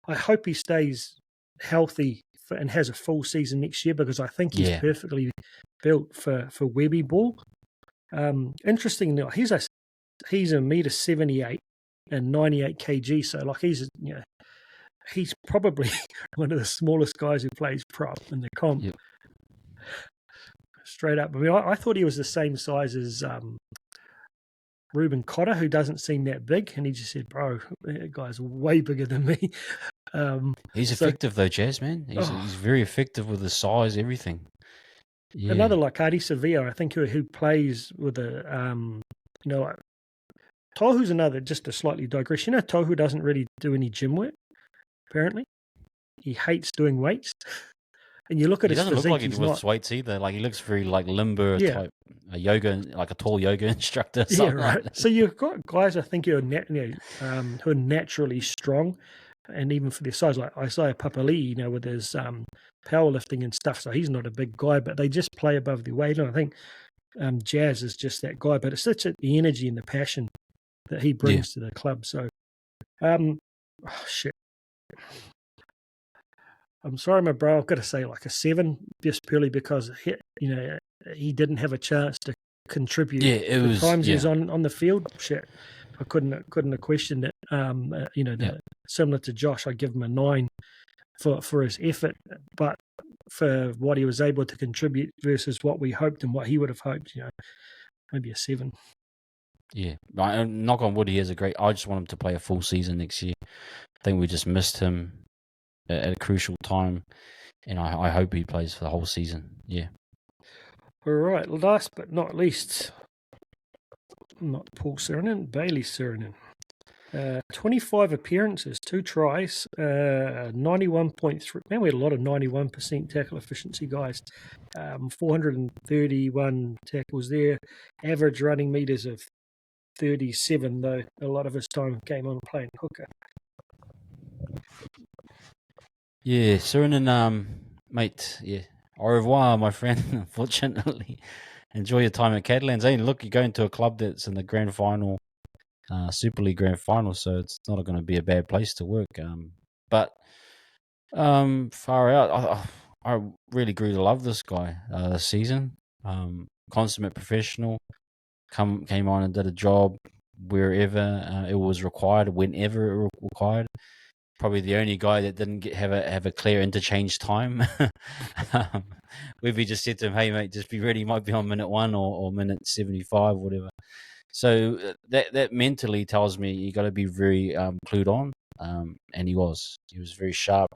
I hope he stays healthy and has a full season next year, because I think he's perfectly built for Webby ball. Interesting, he's a 1.78 and 98 kg, so like he's probably one of the smallest guys who plays prop in the comp. Straight up. I thought he was the same size as Ruben Cotter, who doesn't seem that big, and he just said, bro, that guy's way bigger than me. He's effective though, Jazz, man. He's very effective with the size, everything. Yeah. Another like Adi Sevilla, I think, who plays with like Tohu's another, just a slightly digression. Tohu doesn't really do any gym work, apparently. He hates doing weights. And you look at his physique, doesn't look like he lifts weights either. Like, he looks very like limber type, like a tall yoga instructor. Yeah, right. Like so you've got guys, I think, who are naturally strong, and even for their size, like Isaiah Papali'i, with his powerlifting and stuff. So he's not a big guy, but they just play above their weight. And I think Jazz is just that guy. But it's such the energy and the passion that he brings to the club. So, shit. I'm sorry, my bro. I've got to say like a 7, just purely because he didn't have a chance to contribute. Yeah, it was times he was on the field. Shit, I couldn't have questioned it. Similar to Josh, I give him a 9 for his effort, but for what he was able to contribute versus what we hoped and what he would have hoped, maybe a 7. Yeah, knock on wood, he is a great. I just want him to play a full season next year. I think we just missed him at a crucial time, and I hope he plays for the whole season. Yeah. All right, last but not least, not Paul Sironen, Bayley Sironen. 25 appearances, 2 tries, 91.3. Man, we had a lot of 91% tackle efficiency guys. 431 tackles there. Average running meters of 37, though a lot of his time came on playing hooker. Yeah, Suriname, mate. Yeah, au revoir, my friend. Unfortunately, enjoy your time at Catalans. Hey, look, you're going to a club that's in the grand final, Super League grand final, so it's not going to be a bad place to work. But far out, I really grew to love this guy this season. Consummate professional, came on and did a job wherever it was required, whenever it required. Probably the only guy that didn't have a clear interchange time. We've just said to him, "Hey mate, just be ready. You might be on minute 1 or minute 75, whatever." So that mentally tells me you got to be very clued on, and he was very sharp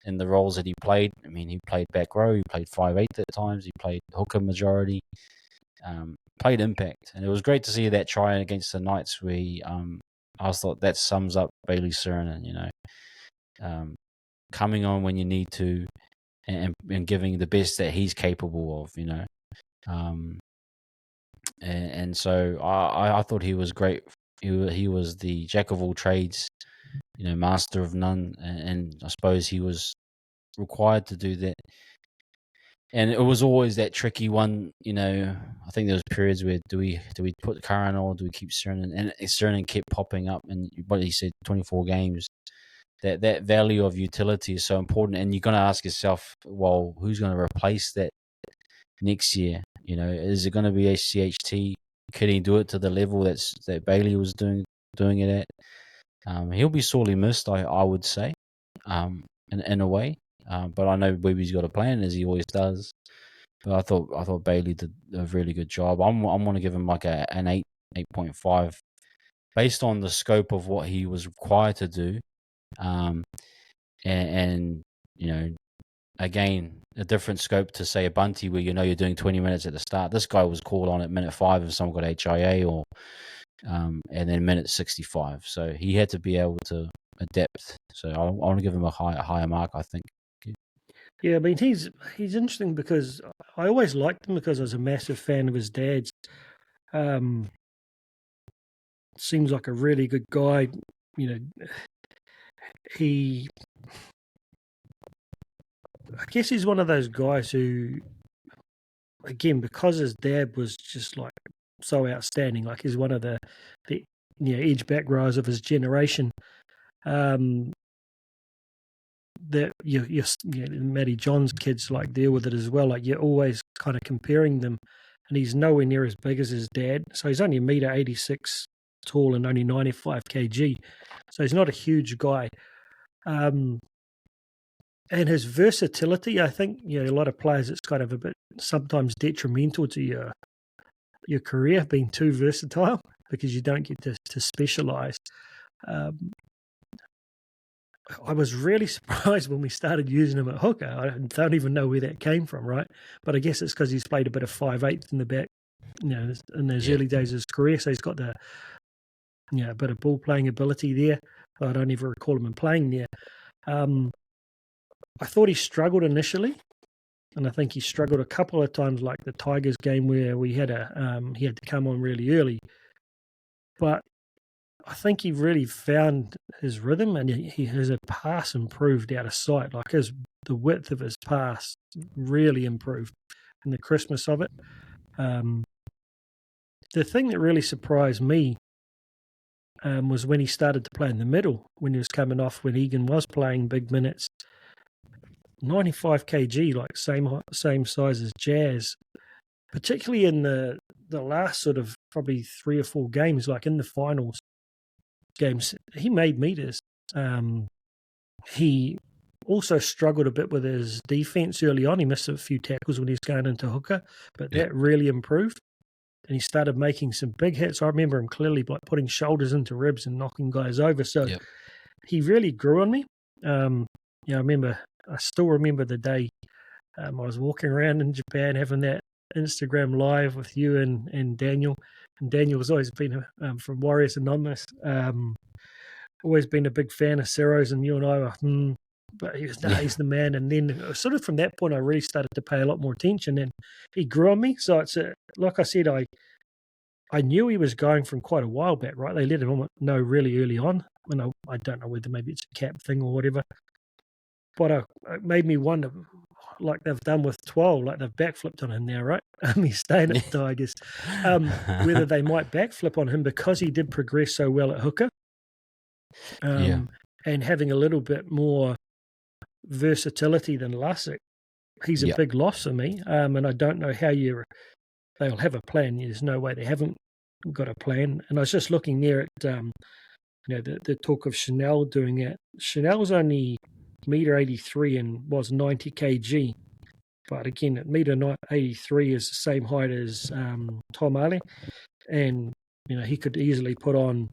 in the roles that he played. I mean, he played back row, he played 5'8" at times, he played hooker majority, played impact, and it was great to see that try against the Knights where he, I thought that sums up Bayley Sironen, coming on when you need to, and giving the best that he's capable of, and so I thought he was great. He was the jack of all trades, master of none, and I suppose he was required to do that. And it was always that tricky one, I think there was periods where do we put Curran or do we keep Sironen? And Sironen kept popping up, and what he said, 24 games. That value of utility is so important, and you're going to ask yourself, well, who's going to replace that next year? Is it going to be a CHT? Could he do it to the level that Bayley was doing it at? He'll be sorely missed, I would say, in a way. But I know Weeby's got a plan, as he always does. But I thought Bayley did a really good job. I'm going to give him like an 8.5, based on the scope of what he was required to do. And again, a different scope to say a Bunty where you're doing 20 minutes at the start. This guy was called on at minute 5 if someone got HIA, or and then minute 65. So he had to be able to adapt. So I want to give him a higher mark, I think. Yeah, I mean, he's interesting because I always liked him because I was a massive fan of his dad's. Seems like a really good guy. I guess he's one of those guys who, again, because his dad was just like so outstanding, like he's one of the edge back rowers of his generation. That Matty John's kids like deal with it as well. Like you're always kind of comparing them, and he's nowhere near as big as his dad. So he's only 1.86 tall and only 95 kg. So he's not a huge guy. And his versatility, I think, a lot of players, it's kind of a bit sometimes detrimental to your career being too versatile because you don't get to specialize. I was really surprised when we started using him at hooker. I don't even know where that came from, right? But I guess it's because he's played a bit of 5'8" in the back, in those early days of his career. So he's got the, a bit of ball playing ability there. I don't even recall him playing there. I thought he struggled initially, and I think he struggled a couple of times, like the Tigers game where we had he had to come on really early. But I think he really found his rhythm, and his pass improved out of sight. Like the width of his pass really improved, and the crispness of it. The thing that really surprised me was when he started to play in the middle, when he was coming off, when Egan was playing big minutes. 95 kg, like same size as Jazz, particularly in the last sort of probably 3 or 4 games, like in the finals games, he made meters. He also struggled a bit with his defense early on. He missed a few tackles when he was going into hooker, but that really improved. and he started making some big hits. I remember him clearly like putting shoulders into ribs and knocking guys over. So he really grew on me. I still remember the day I was walking around in Japan having that Instagram live with you and Daniel. And Daniel's always been from Warriors Anonymous. Always been a big fan of Ciro's, and you and I were, but he was, he's the man. And then sort of from that point, I really started to pay a lot more attention, and he grew on me. So it's like I said, I knew he was going from quite a while back, right? They let him know really early on. And I don't know whether maybe it's a cap thing or whatever, but it made me wonder, like they've done with 12, like they've backflipped on him now, right? He's staying at the Tigers. Whether they might backflip on him because he did progress so well at hooker. And having a little bit more versatility than Lussick, he's a big loss for me. And I don't know how they'll have a plan. There's no way they haven't got a plan. And I was just looking there at the talk of Chanel doing it. Chanel's only $1.83 and was 90 kg, but again at $1.83 is the same height as Tom Ali, and he could easily put on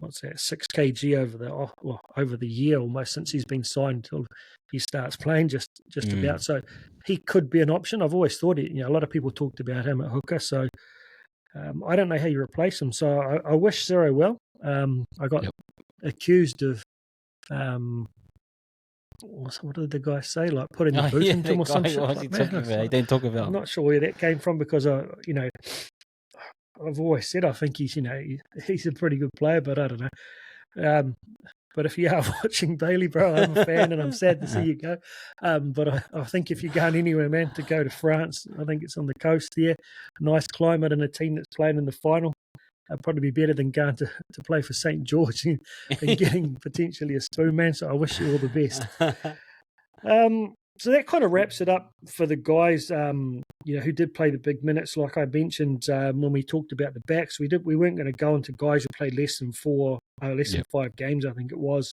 6 kg over the year almost since he's been signed until he starts playing just about. So he could be an option. I've always thought it. A lot of people talked about him at hooker, so I don't know how you replace him. So I wish Ciro well. I got accused of what did the guy say? Like putting the boot into him or something. What was he talking about? He didn't talk about. I'm not sure where that came from because I've always said I think he's he's a pretty good player, but I don't know. But if you are watching Bayley, bro, I'm a fan and I'm sad to see you go. But I think if you're going anywhere, man, to go to France, I think it's on the coast there. Nice climate and a team that's playing in the final. Probably be better than going to play for St. George and getting potentially a spoon, man. So I wish you all the best. So that kind of wraps it up for the guys, who did play the big minutes. Like I mentioned when we talked about the backs, we weren't going to go into guys who played less than 5 games, I think it was,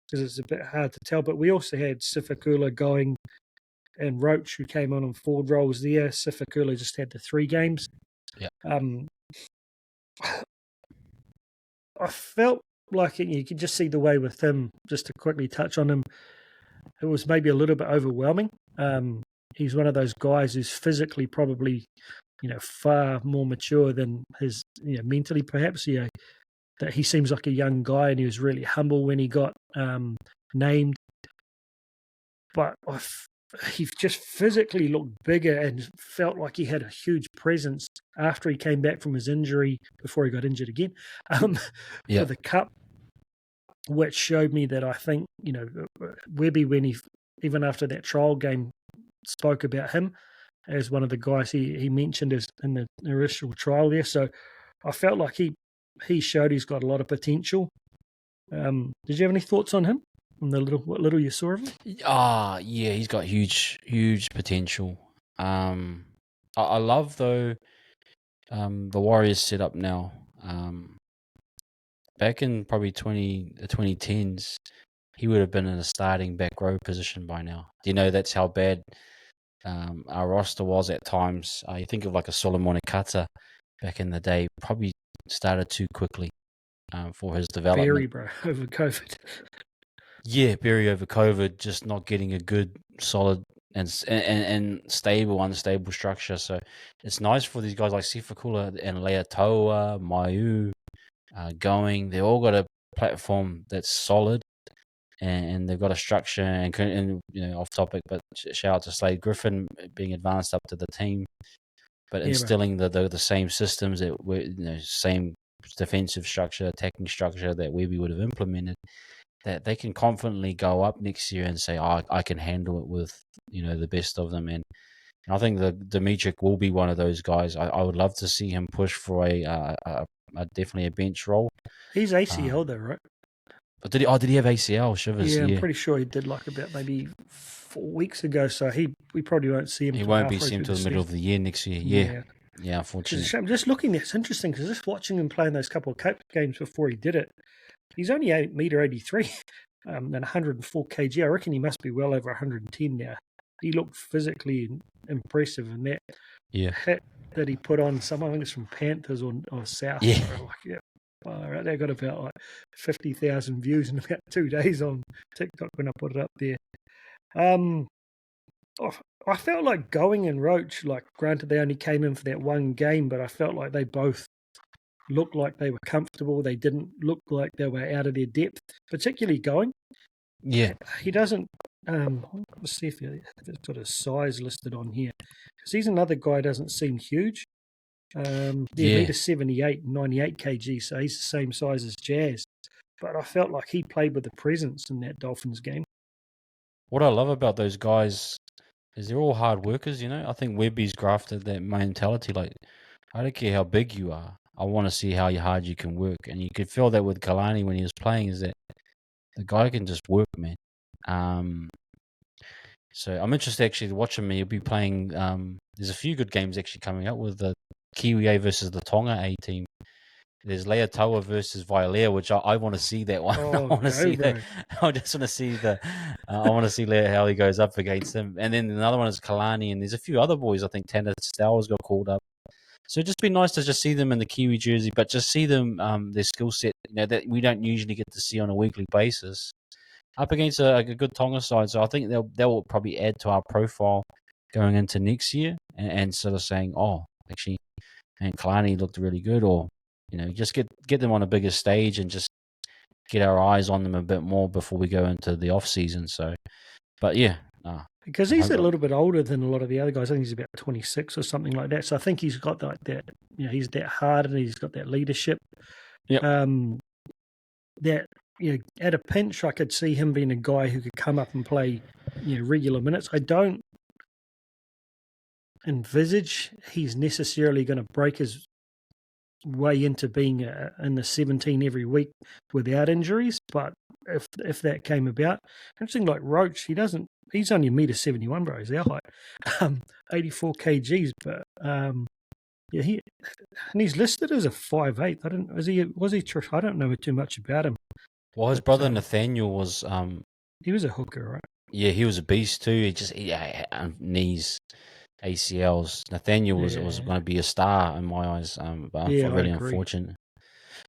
because it's a bit hard to tell. But we also had Sifakula going and Roach, who came on forward roles there. Sifakula just had the 3 games. Yeah. I felt like you could just see the way with him, just to quickly touch on him, it was maybe a little bit overwhelming. He's one of those guys who's physically probably, far more mature than his, mentally perhaps. That he seems like a young guy, and he was really humble when he got named. But he just physically looked bigger and felt like he had a huge presence after he came back from his injury, before he got injured again, for the Cup, which showed me that I think, Webby, when he, even after that trial game, spoke about him as one of the guys he mentioned as in the initial trial there. So I felt like he showed he's got a lot of potential. Did you have any thoughts on him? On what little you saw of him? He's got huge potential. I love though the Warriors set up now. Back in probably the 2010s, he would have been in a starting back row position by now. That's how bad our roster was at times. You think of like a Solomon Ikata back in the day, probably started too quickly for his development. Barry, bro, over COVID. Yeah, Barry over COVID, just not getting a good, solid and unstable structure. So it's nice for these guys like Sifakula and Leatoa, Mayu going. They all got a platform that's solid, and they've got a structure. And off topic, but shout out to Slade Griffin being advanced up to the team, but instilling the same systems that were same defensive structure, attacking structure that Webby would have implemented. That they can confidently go up next year and say, I can handle it with, the best of them. And I think that Dimitri will be one of those guys. I would love to see him push for a definitely a bench role. He's ACL though, right? But did he have ACL? Shivers. Yeah, I'm pretty sure he did like about maybe 4 weeks ago. So we probably won't see him. He won't be seen until the middle of the year next year. Yeah, unfortunately. I'm just looking. It's interesting because just watching him playing those couple of Cape games before he did it. He's only 1.83 and 104 kg. I reckon he must be well over 110 now. He looked physically impressive in that. Yeah. that he put on some, I think it's from Panthers or South. Yeah. Right, they got about like 50,000 views in about 2 days on TikTok when I put it up there. I felt like Going and Roach, like granted they only came in for that one game, but I felt like they both looked like they were comfortable. They didn't look like they were out of their depth, particularly Going. Yeah. He doesn't. Let's see if it's got his size listed on here, because he's another guy who doesn't seem huge. Meter 78, 98 kg, so he's the same size as Jazz. But I felt like he played with a presence in that Dolphins game. What I love about those guys is they're all hard workers, you know. I think Webby's grafted that mentality, like, I don't care how big you are, I want to see how hard you can work. And you could feel that with Kalani when he was playing, is that the guy can just work, man. So I'm interested actually to watch him. He'll be playing, there's a few good games actually coming up with the Kiwi A versus the Tonga A team. There's Leotoa versus Violea, which I want to see that one. I want to see that. I just want to see I want to see how he goes up against them. And then another one is Kalani, and there's a few other boys. I think Tanner Stowers got called up. So it'd just be nice to just see them in the Kiwi jersey, but just see them, their skill set, you know, that we don't usually get to see on a weekly basis, up against a good Tonga side. So I think they'll probably add to our profile going into next year, and sort of saying, oh, actually, man, Kalani looked really good, or, you know, just get them on a bigger stage and just get our eyes on them a bit more before we go into the off season. So, but yeah. Because he's a little bit older than a lot of the other guys. I think he's about 26 or something like that. So I think he's got that, you know, he's that hard and he's got that leadership. Yep. That, you know, at a pinch, I could see him being a guy who could come up and play, you know, regular minutes. I don't envisage he's necessarily going to break his way into being in the 17 every week without injuries, but if that came about, interesting, like Roach, he's only $1.71 m, bro. He's our height, 84 kgs, but he's listed as a 5'8". I don't know too much about him. Well, his brother Nathaniel was he was a hooker, right? Yeah, he was a beast too. He knees, ACLs. Nathaniel was going to be a star in my eyes, but really unfortunate.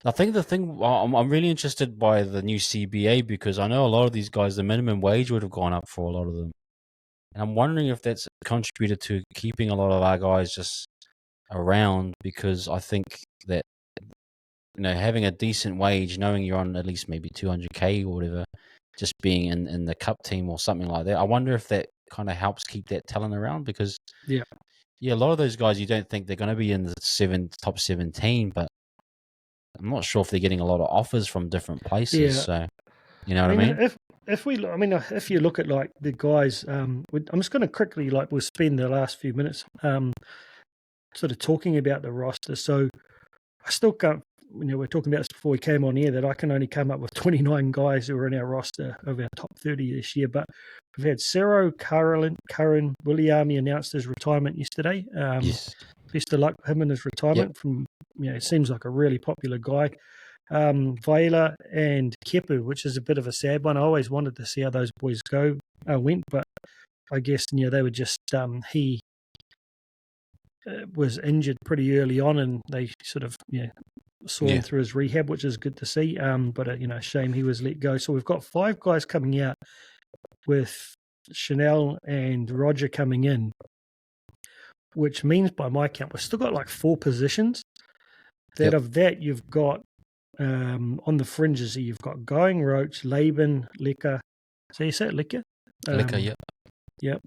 I think the thing, I'm really interested by the new CBA, because I know a lot of these guys, the minimum wage would have gone up for a lot of them. And I'm wondering if that's contributed to keeping a lot of our guys just around, because I think that, you know, having a decent wage, knowing you're on at least maybe 200K or whatever, just being in the cup team or something like that, I wonder if that kind of helps keep that talent around, because a lot of those guys, you don't think they're going to be in the top 17, but I'm not sure if they're getting a lot of offers from different places. Yeah. So, you know what I mean? If you look at like the guys, I'm just going to quickly, like, we'll spend the last few minutes sort of talking about the roster. So I still can't, you know, we we're talking about this before we came on here, that I can only come up with 29 guys who are in our roster of our top 30 this year. But we've had Cero, Curran, Williami announced his retirement yesterday. Yes. Best of luck for him in his retirement. From, you know, it seems like a really popular guy. Vaila and Kepu, which is a bit of a sad one. I always wanted to see how those boys went, but I guess, you know, they were just he was injured pretty early on, and they sort of, you know, saw him through his rehab, which is good to see. But you know, shame he was let go. So we've got 5 guys coming out, with Chanel and Roger coming in, which means by my count we've still got like 4 positions. Of that, you've got on the fringes, you've got Going, Roach, Laban, Leka. So you say it, Leka? Leka, yeah. Yep.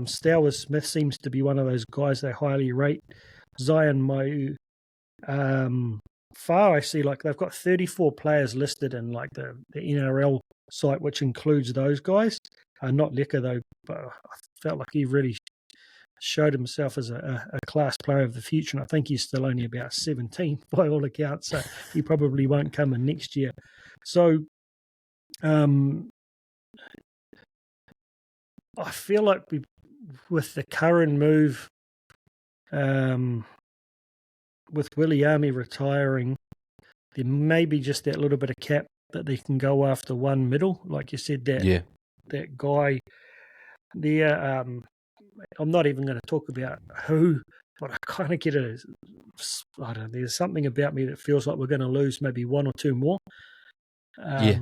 Stowers Smith seems to be one of those guys they highly rate. Zion Mau. Far, I see, like, they've got 34 players listed in like the NRL site, which includes those guys. Not Leka though, but I felt like he really showed himself as a class player of the future, and I think he's still only about 17 by all accounts, so he probably won't come in next year. So I feel like with the Curran move, with Williami retiring, there may be just that little bit of cap that they can go after one middle, like you said, that guy there. I'm not even going to talk about who but I kind of get I don't know, there's something about me that feels like we're going to lose maybe one or two more. Yeah,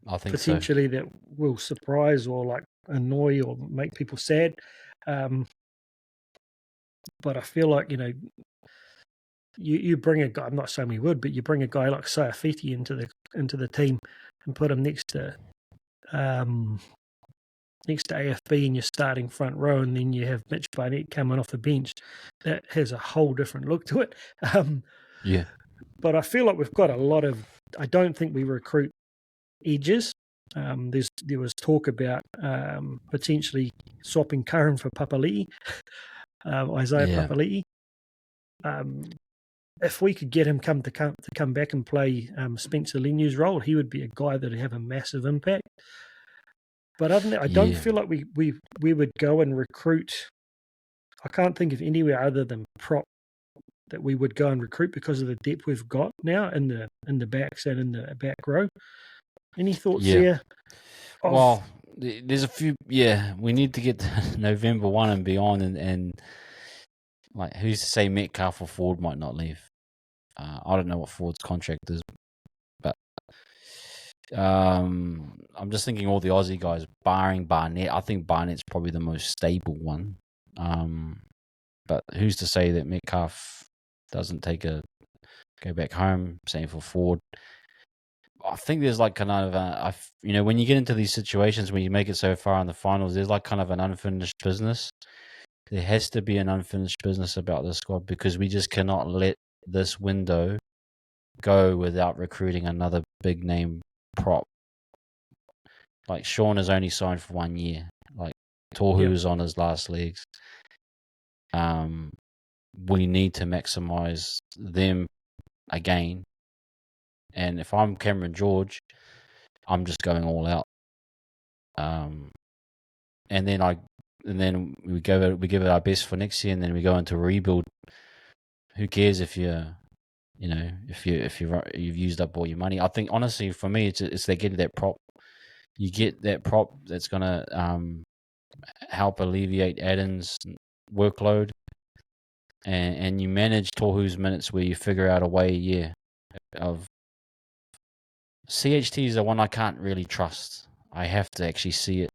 I think so. Potentially that will surprise or like annoy or make people sad. But I feel like, you bring a guy, I'm not saying we would, but you bring a guy like Saifiti into the team and put him next to AFB in your starting front row, and then you have Mitch Barnett coming off the bench. That has a whole different look to it. Yeah. But I feel like we've got a lot of. I don't think we recruit edges. There was talk about potentially swapping Curran for Papali'i, Isaiah Papali'i. If we could get him to come back and play Spencer Lenu's role, he would be a guy that would have a massive impact. But other than that, I don't feel like we would go and recruit. I can't think of anywhere other than prop that we would go and recruit because of the depth we've got now in the backs and in the back row. Any thoughts there? Well, there's a few. Yeah, we need to get to November 1 and beyond, and like, who's to say Metcalf or Ford might not leave? I don't know what Ford's contract is, but I'm just thinking all the Aussie guys, barring Barnett. I think Barnett's probably the most stable one. But who's to say that Metcalf doesn't go back home? Same for Ford. I think there's like kind of when you get into these situations when you make it so far in the finals, there's like kind of an unfinished business. There has to be an unfinished business about this squad because we just cannot let this window go without recruiting another big name prop. Like, Sean is only signed for 1 year. Like, Tohu is on his last legs. We need to maximize them again. And if I'm Cameron George, I'm just going all out. And then we give it our best for next year, and then we go into rebuild. Who cares if you've used up all your money? I think honestly, for me, it's they get that prop. You get that prop that's gonna help alleviate Addin's workload, and you manage Tohu's minutes where you figure out a way, of CHT is the one I can't really trust. I have to actually see it.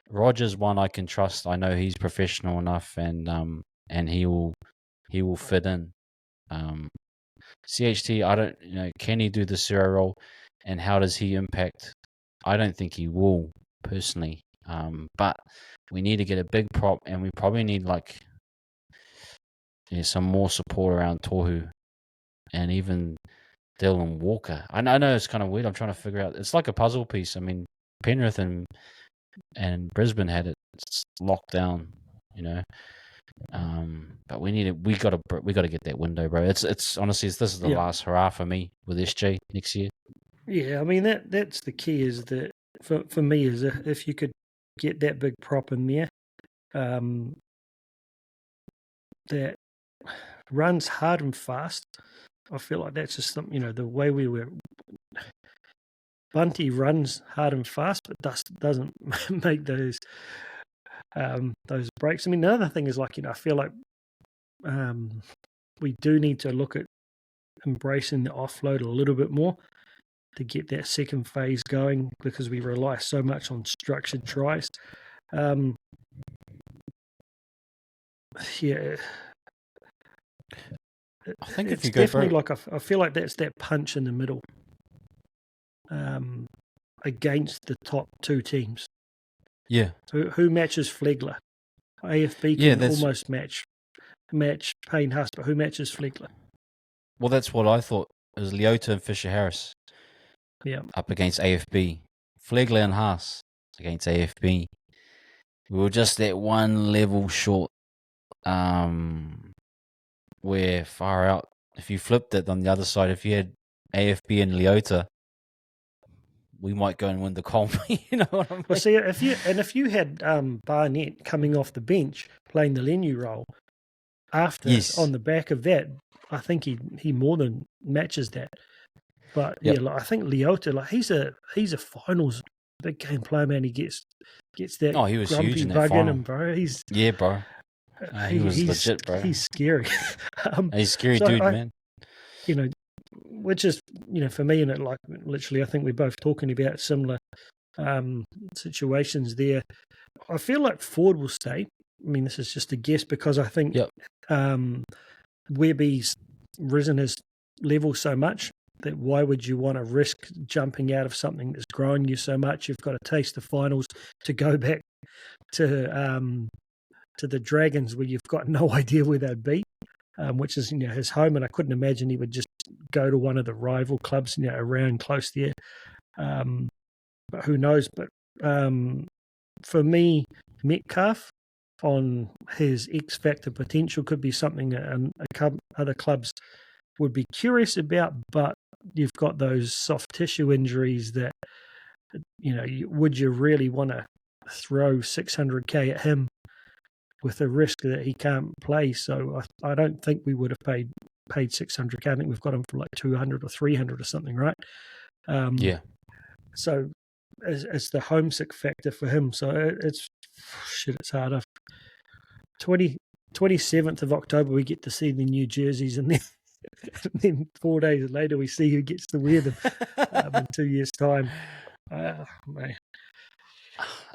Rogers one I can trust. I know he's professional enough, and he will fit in. CHT, I don't, can he do the zero role, and how does he impact? I don't think he will personally. But we need to get a big prop, and we probably need some more support around Tohu, and even Dylan Walker. I know it's kind of weird. I'm trying to figure out. It's like a puzzle piece. I mean, Penrith and Brisbane had it locked down, But we got to get that window, bro. It's honestly, this is the last hurrah for me with SJ next year. Yeah, I mean that's the key. Is that for me is if you could get that big prop in there, that runs hard and fast. I feel like that's just something, the way we were. Bunty runs hard and fast, but doesn't make those breaks. I mean, another thing is I feel like we do need to look at embracing the offload a little bit more to get that second phase going because we rely so much on structured tries. I think it's definitely I feel like that's that punch in the middle against the top two teams. Yeah. So who matches Flegler? AFB can almost match Payne Haas, but who matches Flegler? Well, that's what I thought. It was Leota and Fisher Harris. Yeah. Up against AFB. Flegler and Haas against AFB. We were just that one level short. Where far out, if you flipped it on the other side, if you had AFB and Leota, we might go and win the comp. You know what I mean? Well, see, if you had Barnett coming off the bench playing the Lenu role after on the back of that, I think he more than matches that. But I think Leota, he's a finals big game player, man. He gets that. Oh, he was huge in that bug final. in him, bro. Bro. He was legit, bro. He's scary. He's a scary so dude, man. Which is, for me, and like literally, I think we're both talking about similar situations there. I feel like Ford will stay. I mean, this is just a guess because I think Webby's risen his level so much that why would you want to risk jumping out of something that's growing you so much? You've got to taste the finals to go back to the Dragons where you've got no idea where they'd be, which is his home, and I couldn't imagine he would just go to one of the rival clubs around close there. But who knows? But for me, Metcalf on his X Factor potential could be something other clubs would be curious about, but you've got those soft tissue injuries that, would you really want to throw 600k at him with the risk that he can't play? So I don't think we would have paid 600k. I think we've got him for like 200 or 300 or something, right? So it's the homesick factor for him. So it's hard. 27th of October, we get to see the new jerseys, and then 4 days later, we see who gets to wear them in 2 years' time. Man.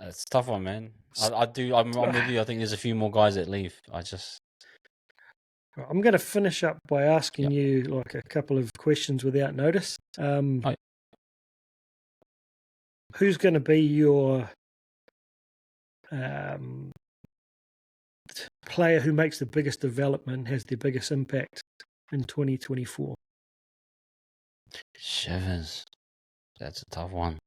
It's a tough one, man. I'm with you. I think there's a few more guys that leave. I'm going to finish up by asking you like a couple of questions without notice. Who's going to be your player who makes the biggest development, has the biggest impact in 2024? Shivers. That's a tough one.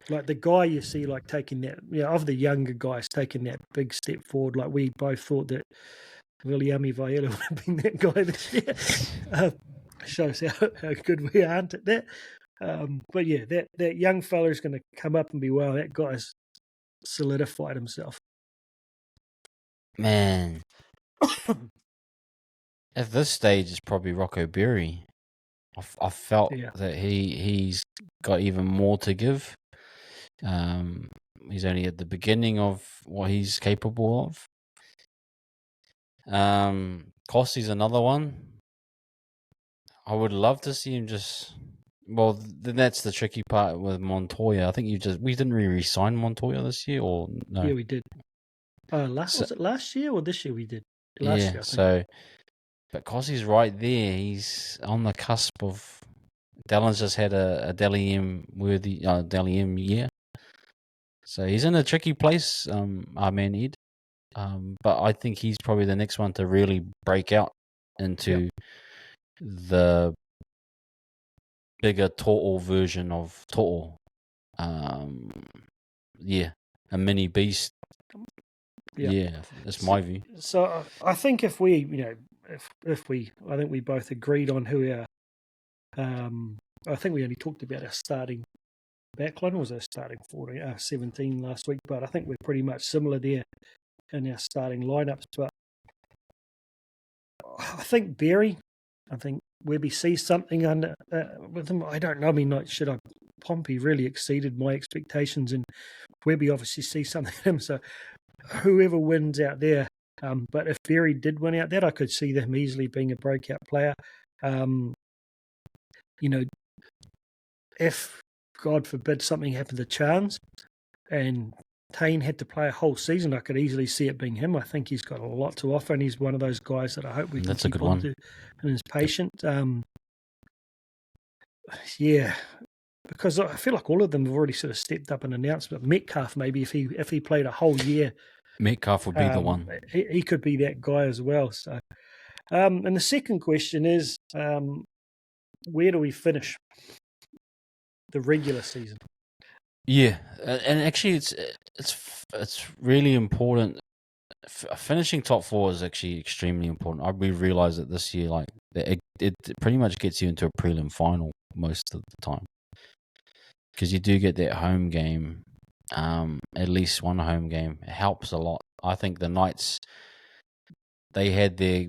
Like the guy you see, like taking that, of the younger guys taking that big step forward. Like we both thought that Viliami Vaela would have been that guy this year. Shows how good we aren't at that. But yeah, that young fella is going to come up and be, wow, that guy's solidified himself. Man. At this stage, it's probably Rocco Berry. I felt that he's got even more to give. He's only at the beginning of what he's capable of. Costy's another one. I would love to see him just. Well, then that's the tricky part with Montoya. I think we didn't really re-sign Montoya this year, or no? Yeah, we did. Was it last year or this year we did? Last year, I think. So, but Costy's right there. He's on the cusp of. Dallon's just had a Dally M worthy Dally M year. So he's in a tricky place, our man Ed. But I think he's probably the next one to really break out into the bigger To'o version of To'o. A mini beast. Yeah, that's my view. So I think if we, I think we both agreed on who our, I think we only talked about our starting backline, or was our starting 17 last week, but I think we're pretty much similar there in our starting lineups. But I think Berry, Webby sees something under with him. I don't know. I mean, Pompey really exceeded my expectations, and Webby obviously sees something in him. So whoever wins out there, but if Berry did win out there, I could see them easily being a breakout player. If God forbid something happened to Chance and Tane had to play a whole season, I could easily see it being him. I think he's got a lot to offer, and he's one of those guys that I hope we can keep on to, and is patient. Because I feel like all of them have already sort of stepped up and announced. But Metcalf, maybe if he played a whole year, Metcalf would be the one. He could be that guy as well. So, and the second question is, where do we finish the regular season? Yeah, and actually, it's really important. Finishing top four is actually extremely important. We realized that this year, like it pretty much gets you into a prelim final most of the time, because you do get that home game, at least one home game. It helps a lot. I think the Knights, they had their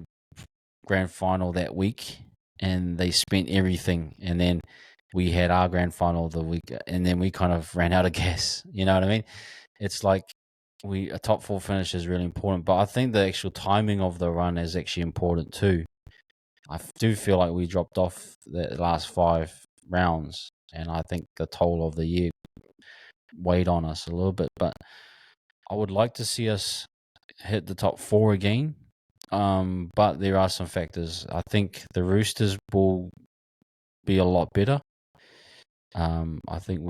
grand final that week, and they spent everything, and then we had our grand final the week, and then we kind of ran out of gas. You know what I mean? It's like a top 4 finish is really important, but I think the actual timing of the run is actually important too. I do feel like we dropped off the last 5 rounds, and I think the toll of the year weighed on us a little bit. But I would like to see us hit the top 4 again. But there are some factors. I think the Roosters will be a lot better. I think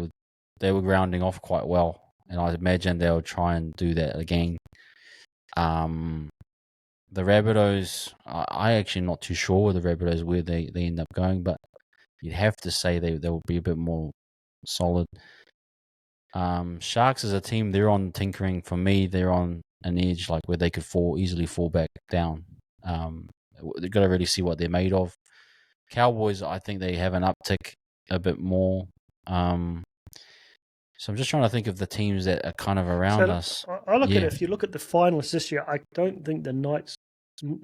they were grounding off quite well, and I imagine they'll try and do that again. The Rabbitohs, I actually not too sure the Rabbitohs where they end up going, but you'd have to say they will be a bit more solid. Sharks as a team, they're on tinkering. For me, they're on an edge like where they could easily fall back down. They've got to really see what they're made of. Cowboys, I think they have an uptick a bit more. So I'm just trying to think of the teams that are kind of around us. I look at it, if you look at the finalists this year, I don't think the Knights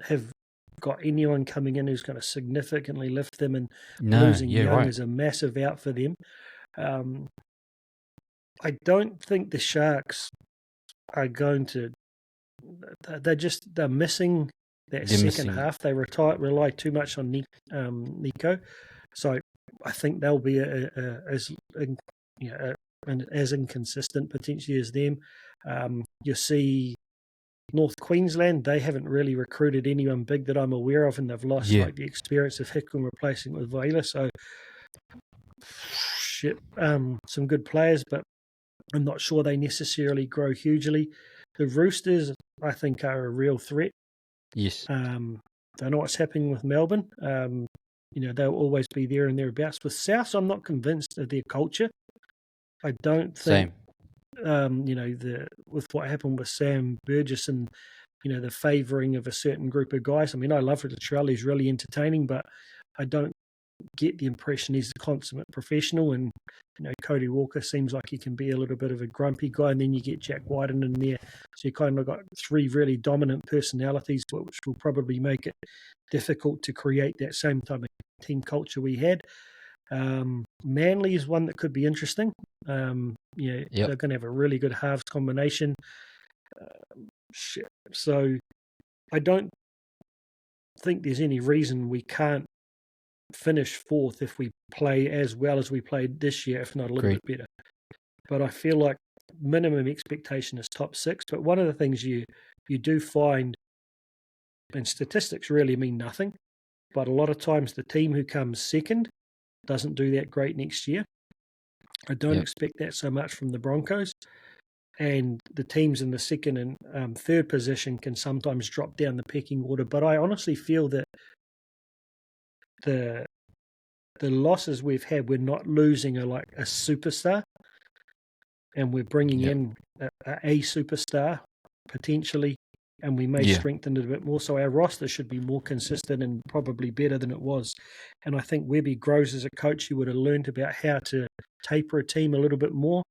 have got anyone coming in who's going to significantly lift them, and losing Young is a massive out for them. I don't think the Sharks are going to. They're missing that second half. They rely too much on Nico, so I think they'll be as inconsistent potentially as them. You see North Queensland, they haven't really recruited anyone big that I'm aware of, and they've lost like the experience of Hickman replacing with Vela. So some good players, but I'm not sure they necessarily grow hugely. The Roosters, I think, are a real threat. Yes. They know what's happening with Melbourne. They'll always be there and thereabouts. With South, I'm not convinced of their culture. I don't think, with what happened with Sam Burgess and, the favouring of a certain group of guys. I mean, I love Latrell. He's really entertaining, but I don't get the impression he's a consummate professional. And, Cody Walker seems like he can be a little bit of a grumpy guy. And then you get Jack Whiten in there. So you kind of got 3 really dominant personalities, which will probably make it difficult to create that same type of team culture we had. Manly is one that could be interesting. They're going to have a really good halves combination. So I don't think there's any reason we can't finish 4th if we play as well as we played this year, if not a little bit better. But I feel like minimum expectation is top 6. But one of the things you do find, and statistics really mean nothing, but a lot of times the team who comes second doesn't do that great next year. I don't expect that so much from the Broncos. And the teams in the second and third position can sometimes drop down the pecking order. But I honestly feel that the losses we've had, we're not losing a superstar, and we're bringing in a superstar potentially, and we may strengthen it a bit more. So our roster should be more consistent and probably better than it was. And I think Webby grows as a coach. He would have learned about how to taper a team a little bit more.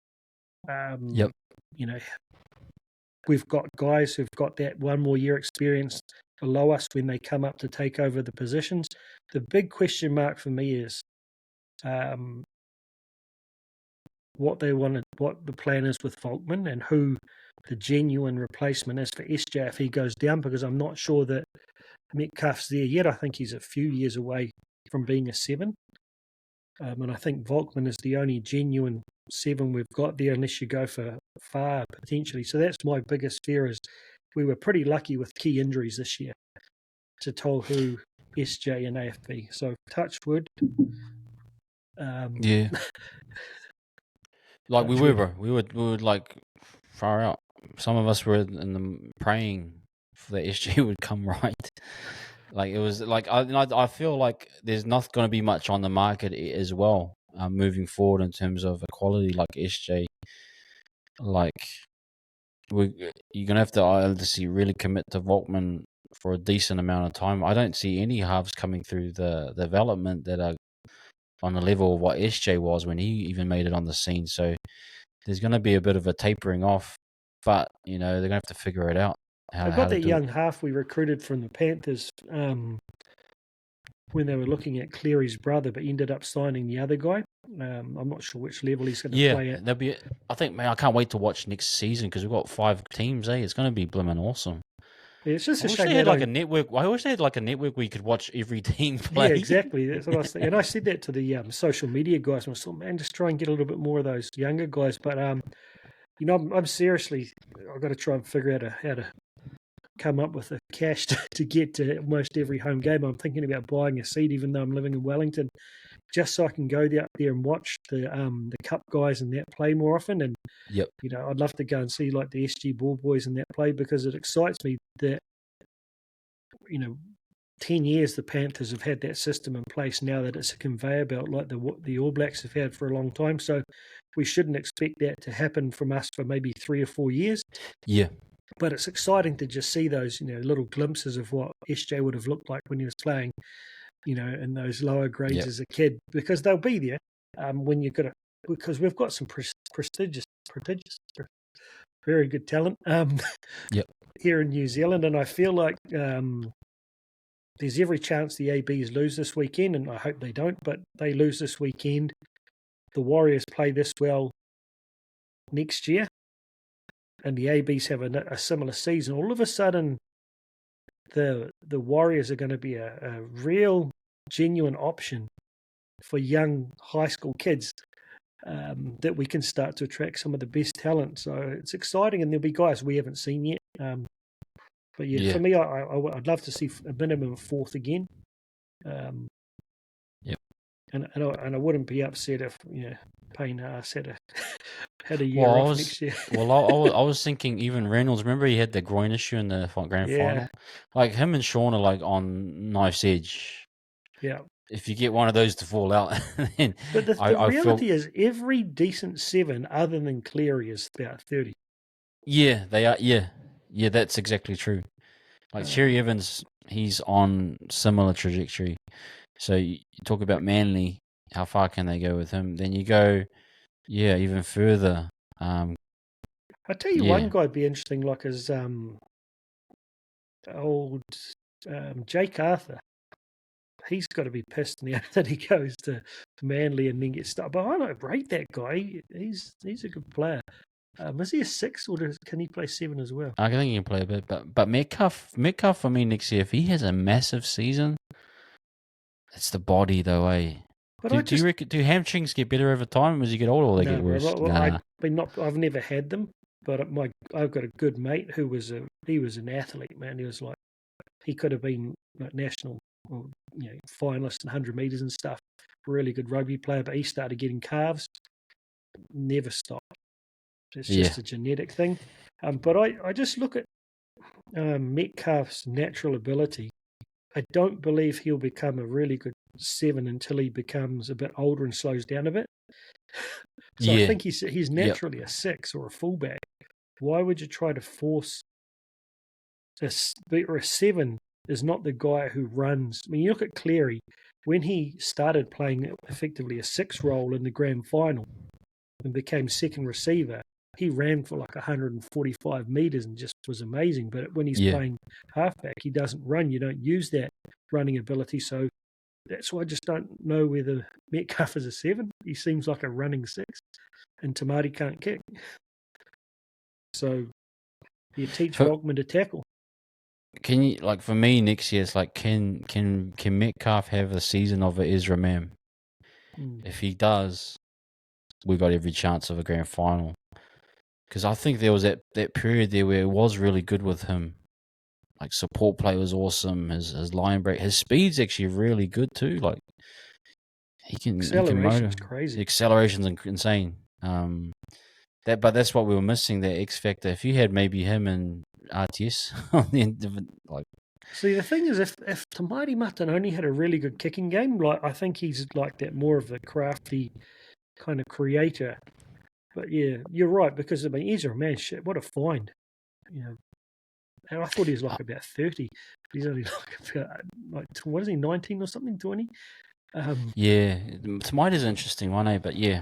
We've got guys who've got that one more year experience below us when they come up to take over the positions. The big question mark for me is what the plan is with Volkman, and who the genuine replacement is for SJ if he goes down, because I'm not sure that Metcalf's there yet. I think he's a few years away from being a 7. And I think Volkman is the only genuine 7 we've got there, unless you go for Far potentially. So that's my biggest fear, is we were pretty lucky with key injuries this year to Tohu, SJ and AFB. So touch wood. Like we were like far out. Some of us were in the praying for the SG would come right. Like it was like I feel like there's not going to be much on the market as well moving forward in terms of a quality like SJ. Like you're gonna have to obviously really commit to Volkman for a decent amount of time. I don't see any halves coming through the development that are on the level of what SJ was when he even made it on the scene. So there's going to be a bit of a tapering off, but they're going to have to figure it out. They've got that young half we recruited from the Panthers when they were looking at Cleary's brother, but ended up signing the other guy. I'm not sure which level he's going to Yeah, play at. there'll be. I think, man, I can't wait to watch next season because we've got 5 teams. It's going to be blooming awesome. Yeah, it's just I a wish shame they had like a network. I wish they had like a network where you could watch every team play. Yeah, exactly. That's what I was thinking. And I said that to the social media guys. And I thought, man, just try and get a little bit more of those younger guys. But I'm seriously, I've got to try and figure out how to come up with the cash to get to almost every home game. I'm thinking about buying a seat, even though I'm living in Wellington, just so I can go out there and watch the cup guys and that play more often. And Yep. I'd love to go and see like the SG Ball boys and that play because it excites me that 10 years the Panthers have had that system in place now that it's a conveyor belt like the All Blacks have had for a long time. So we shouldn't expect that to happen from us for maybe 3 or 4 years. Yeah. But it's exciting to just see those, little glimpses of what SJ would have looked like when he was playing, in those lower grades as a kid, because they'll be there when you've got to, because we've got some prestigious, very good talent here in New Zealand. And I feel like there's every chance the ABs lose this weekend, and I hope they don't, but they lose this weekend. The Warriors play this well next year, and the ABs have a similar season. All of a sudden, the Warriors are going to be a real, genuine option for young high school kids that we can start to attract some of the best talent. So it's exciting, and there'll be guys we haven't seen yet. But for me, I'd love to see a minimum of 4th again. And I wouldn't be upset if Payne Haas had a year off next year. I was thinking even Reynolds. Remember he had the groin issue in the grand final. Like him and Sean are like on knife's edge. Yeah. If you get one of those to fall out, then but the reality is every decent 7 other than Cleary is about 30. Yeah, they are. Yeah, that's exactly true. Like Cherry Evans, he's on similar trajectory. So you talk about Manly, how far can they go with him? Then you go, even further. I tell you, one guy'd be interesting, like is old Jake Arthur. He's got to be pissed now that he goes to Manly and then gets stuck. But I don't rate that guy. He's a good player. Is he a 6 or can he play 7 as well? I think he can play a bit, but Metcalf for me next year, if he has a massive season, it's the body though, eh? But do you reckon, do hamstrings get better over time as you get older, or they get worse? I've never had them, but I've got a good mate who was an athlete, man. He could have been like national, finalist in 100 meters and stuff. Really good rugby player, but he started getting calves. Never stopped. It's just a genetic thing. But I just look at Metcalf's natural ability. I don't believe he'll become a really good 7 until he becomes a bit older and slows down a bit. So I think he's naturally a 6 or a fullback. Why would you try to force a 7 is not the guy who runs. I mean, you look at Cleary, when he started playing effectively a 6 role in the grand final and became second receiver, he ran for like 145 meters and just was amazing. But when he's playing halfback, he doesn't run. You don't use that running ability. So that's why I just don't know whether Metcalf is a 7. He seems like a running 6, and Tamati can't kick. So you teach Rockman to tackle. Can you, like, for me next year, it's like, can Metcalf have a season of a Ezra Mam? If he does, we got every chance of a grand final. Because I think there was that period there where it was really good with him. Like, support play was awesome. His line break, his speed's actually really good too. Like, acceleration's crazy. The acceleration's insane. But that's what we were missing, that X factor. If you had maybe him and RTS on the end of it, like. See, the thing is, if Tamati Mutton only had a really good kicking game, like I think he's like that, more of a crafty kind of creator. But yeah, you're right, because I mean, Ezra, man, shit, what a find, And I thought he was like about 30. He's only like what is he, 19 or something, 20? Tamati's an interesting one, eh? But yeah,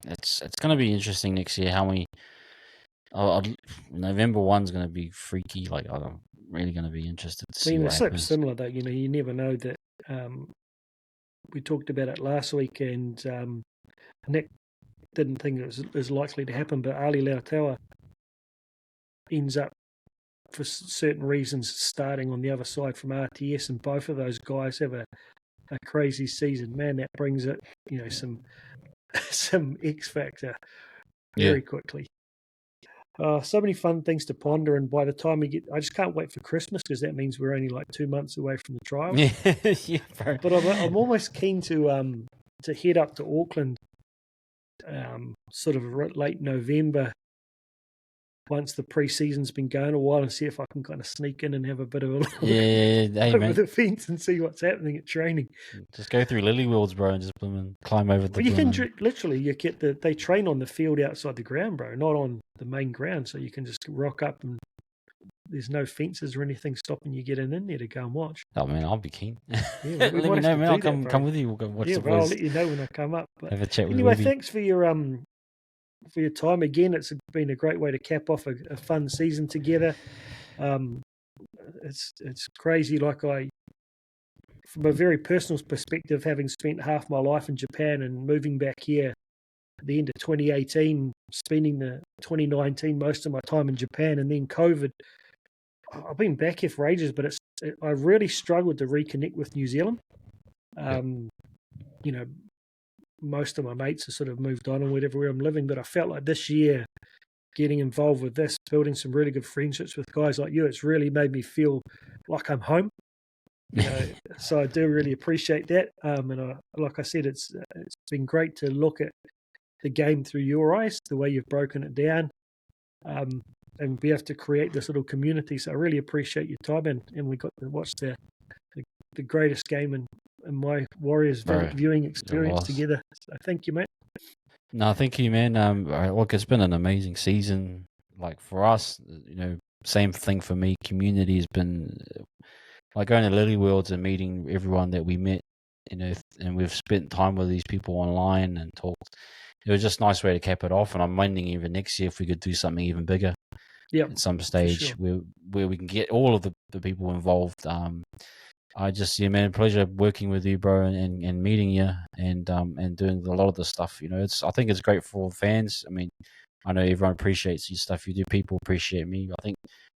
it's going to be interesting next year how we. November 1's going to be freaky. Like, I'm really going to be interested to see what happens. It's similar though. You never know that. We talked about it last week, and Nick didn't think it was likely to happen, but Ali Lautaua ends up, for certain reasons, starting on the other side from RTS, and both of those guys have a crazy season. Man, that brings it, some X factor very quickly. So many fun things to ponder, and by the time I just can't wait for Christmas, because that means we're only like 2 months away from the trials. Yeah, bro. But I'm almost keen to head up to Auckland, sort of late November, once the pre-season's been going a while, and see if I can kind of sneak in and have a bit of a look over the fence and see what's happening at training. Just go through Lily Worlds, bro, and just climb over the. Well, you can literally they train on the field outside the ground, bro, not on the main ground, so you can just rock up and there's no fences or anything stopping you getting in there to go and watch. Oh man, I'll be keen. Yeah, let me know, man. I'll come with you. We'll go watch the boys. I'll let you know when I come up. But have a chat with anyway, thanks for your time again. It's been a great way to cap off a fun season together. It's crazy. Like, from a very personal perspective, having spent half my life in Japan and moving back here at the end of 2018, spending the 2019 most of my time in Japan, and then COVID. I've been back here for ages, but I really struggled to reconnect with New Zealand. Most of my mates have sort of moved on and whatever where I'm living, but I felt like this year, getting involved with this, building some really good friendships with guys like you, it's really made me feel like I'm home. So I do really appreciate that. And like I said, it's been great to look at the game through your eyes, the way you've broken it down, and be able to create this little community. So I really appreciate your time, and we got to watch the greatest game in my Warriors viewing experience together. So thank you, mate. No, thank you, man. Look, it's been an amazing season. Like, for us, same thing for me. Community has been like going to Lily Worlds and meeting everyone that we met, and we've spent time with these people online and talked. It was just a nice way to cap it off, and I'm wondering even next year if we could do something even bigger. At some stage, where we can get all of the people involved. I just, man, pleasure working with you, bro, and meeting you and doing a lot of the stuff. I think it's great for fans. I mean, I know everyone appreciates your stuff you do. People appreciate me. I think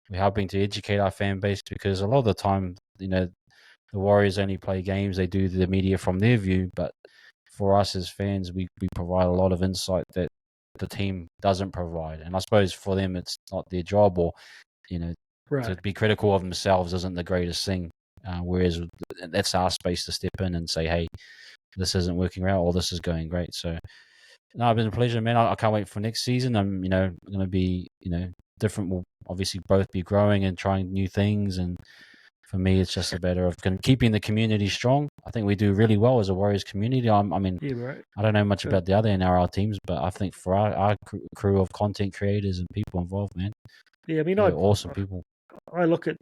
we're helping to educate our fan base, because a lot of the time, the Warriors only play games. They do the media from their view, but for us as fans, we provide a lot of insight that the team doesn't provide. And I suppose for them, it's not their job, or, to be critical of themselves isn't the greatest thing. Whereas that's our space to step in and say, hey, this isn't working out, or this is going great. So, no, it's been a pleasure, man. I can't wait for next season. I'm, going to be, different. We'll obviously both be growing and trying new things. And for me, it's just a matter of keeping the community strong. I think we do really well as a Warriors community. I don't know much about the other NRL teams, but I think for our crew of content creators and people involved, man, they're awesome people. I look at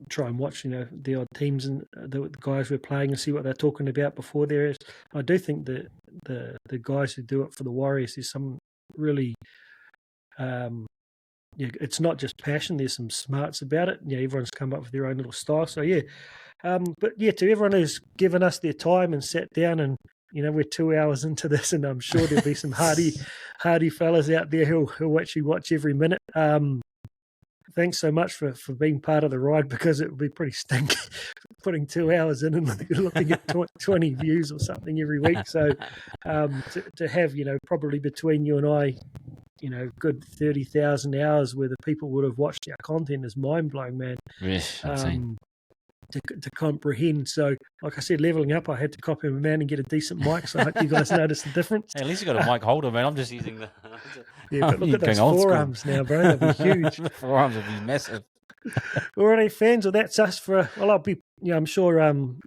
try and watch, the odd teams and the guys we're playing and see what they're talking about before there is. I do think that the guys who do it for the Warriors, there's some really, it's not just passion. There's some smarts about it. Everyone's come up with their own little style. So but to everyone who's given us their time and sat down, and we're 2 hours into this, and I'm sure there'll be some hardy fellas out there who'll actually watch every minute. Thanks so much for being part of the ride, because it would be pretty stinky putting 2 hours in and looking at 20 views or something every week. So to have, probably between you and I, good 30,000 hours where the people would have watched our content is mind-blowing, man. Yes, insane. To comprehend. So, like I said, leveling up, I had to copy him, man, and get a decent mic. So I hope you guys notice the difference. Hey, at least you got a mic holder, man. I'm just using the. But look at those forearms now, bro. They'll be huge. The forearms will be massive. All right, fans. Well, that's us for. Well, I'll be. I'm sure.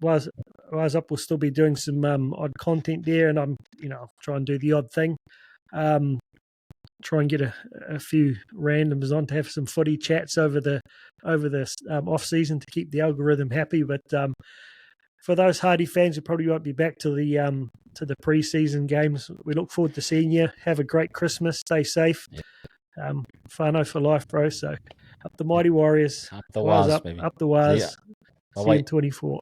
Rise Up will still be doing some odd content there, and I'm. I'll try and do the odd thing. Try and get a few randoms on to have some footy chats over the off season to keep the algorithm happy. But for those hardy fans who probably won't be back to the pre-season games, we look forward to seeing you. Have a great Christmas. Stay safe. Whānau for life, bro. So up the mighty Warriors. Up the Waz, baby. Up the Waz. See you in 24.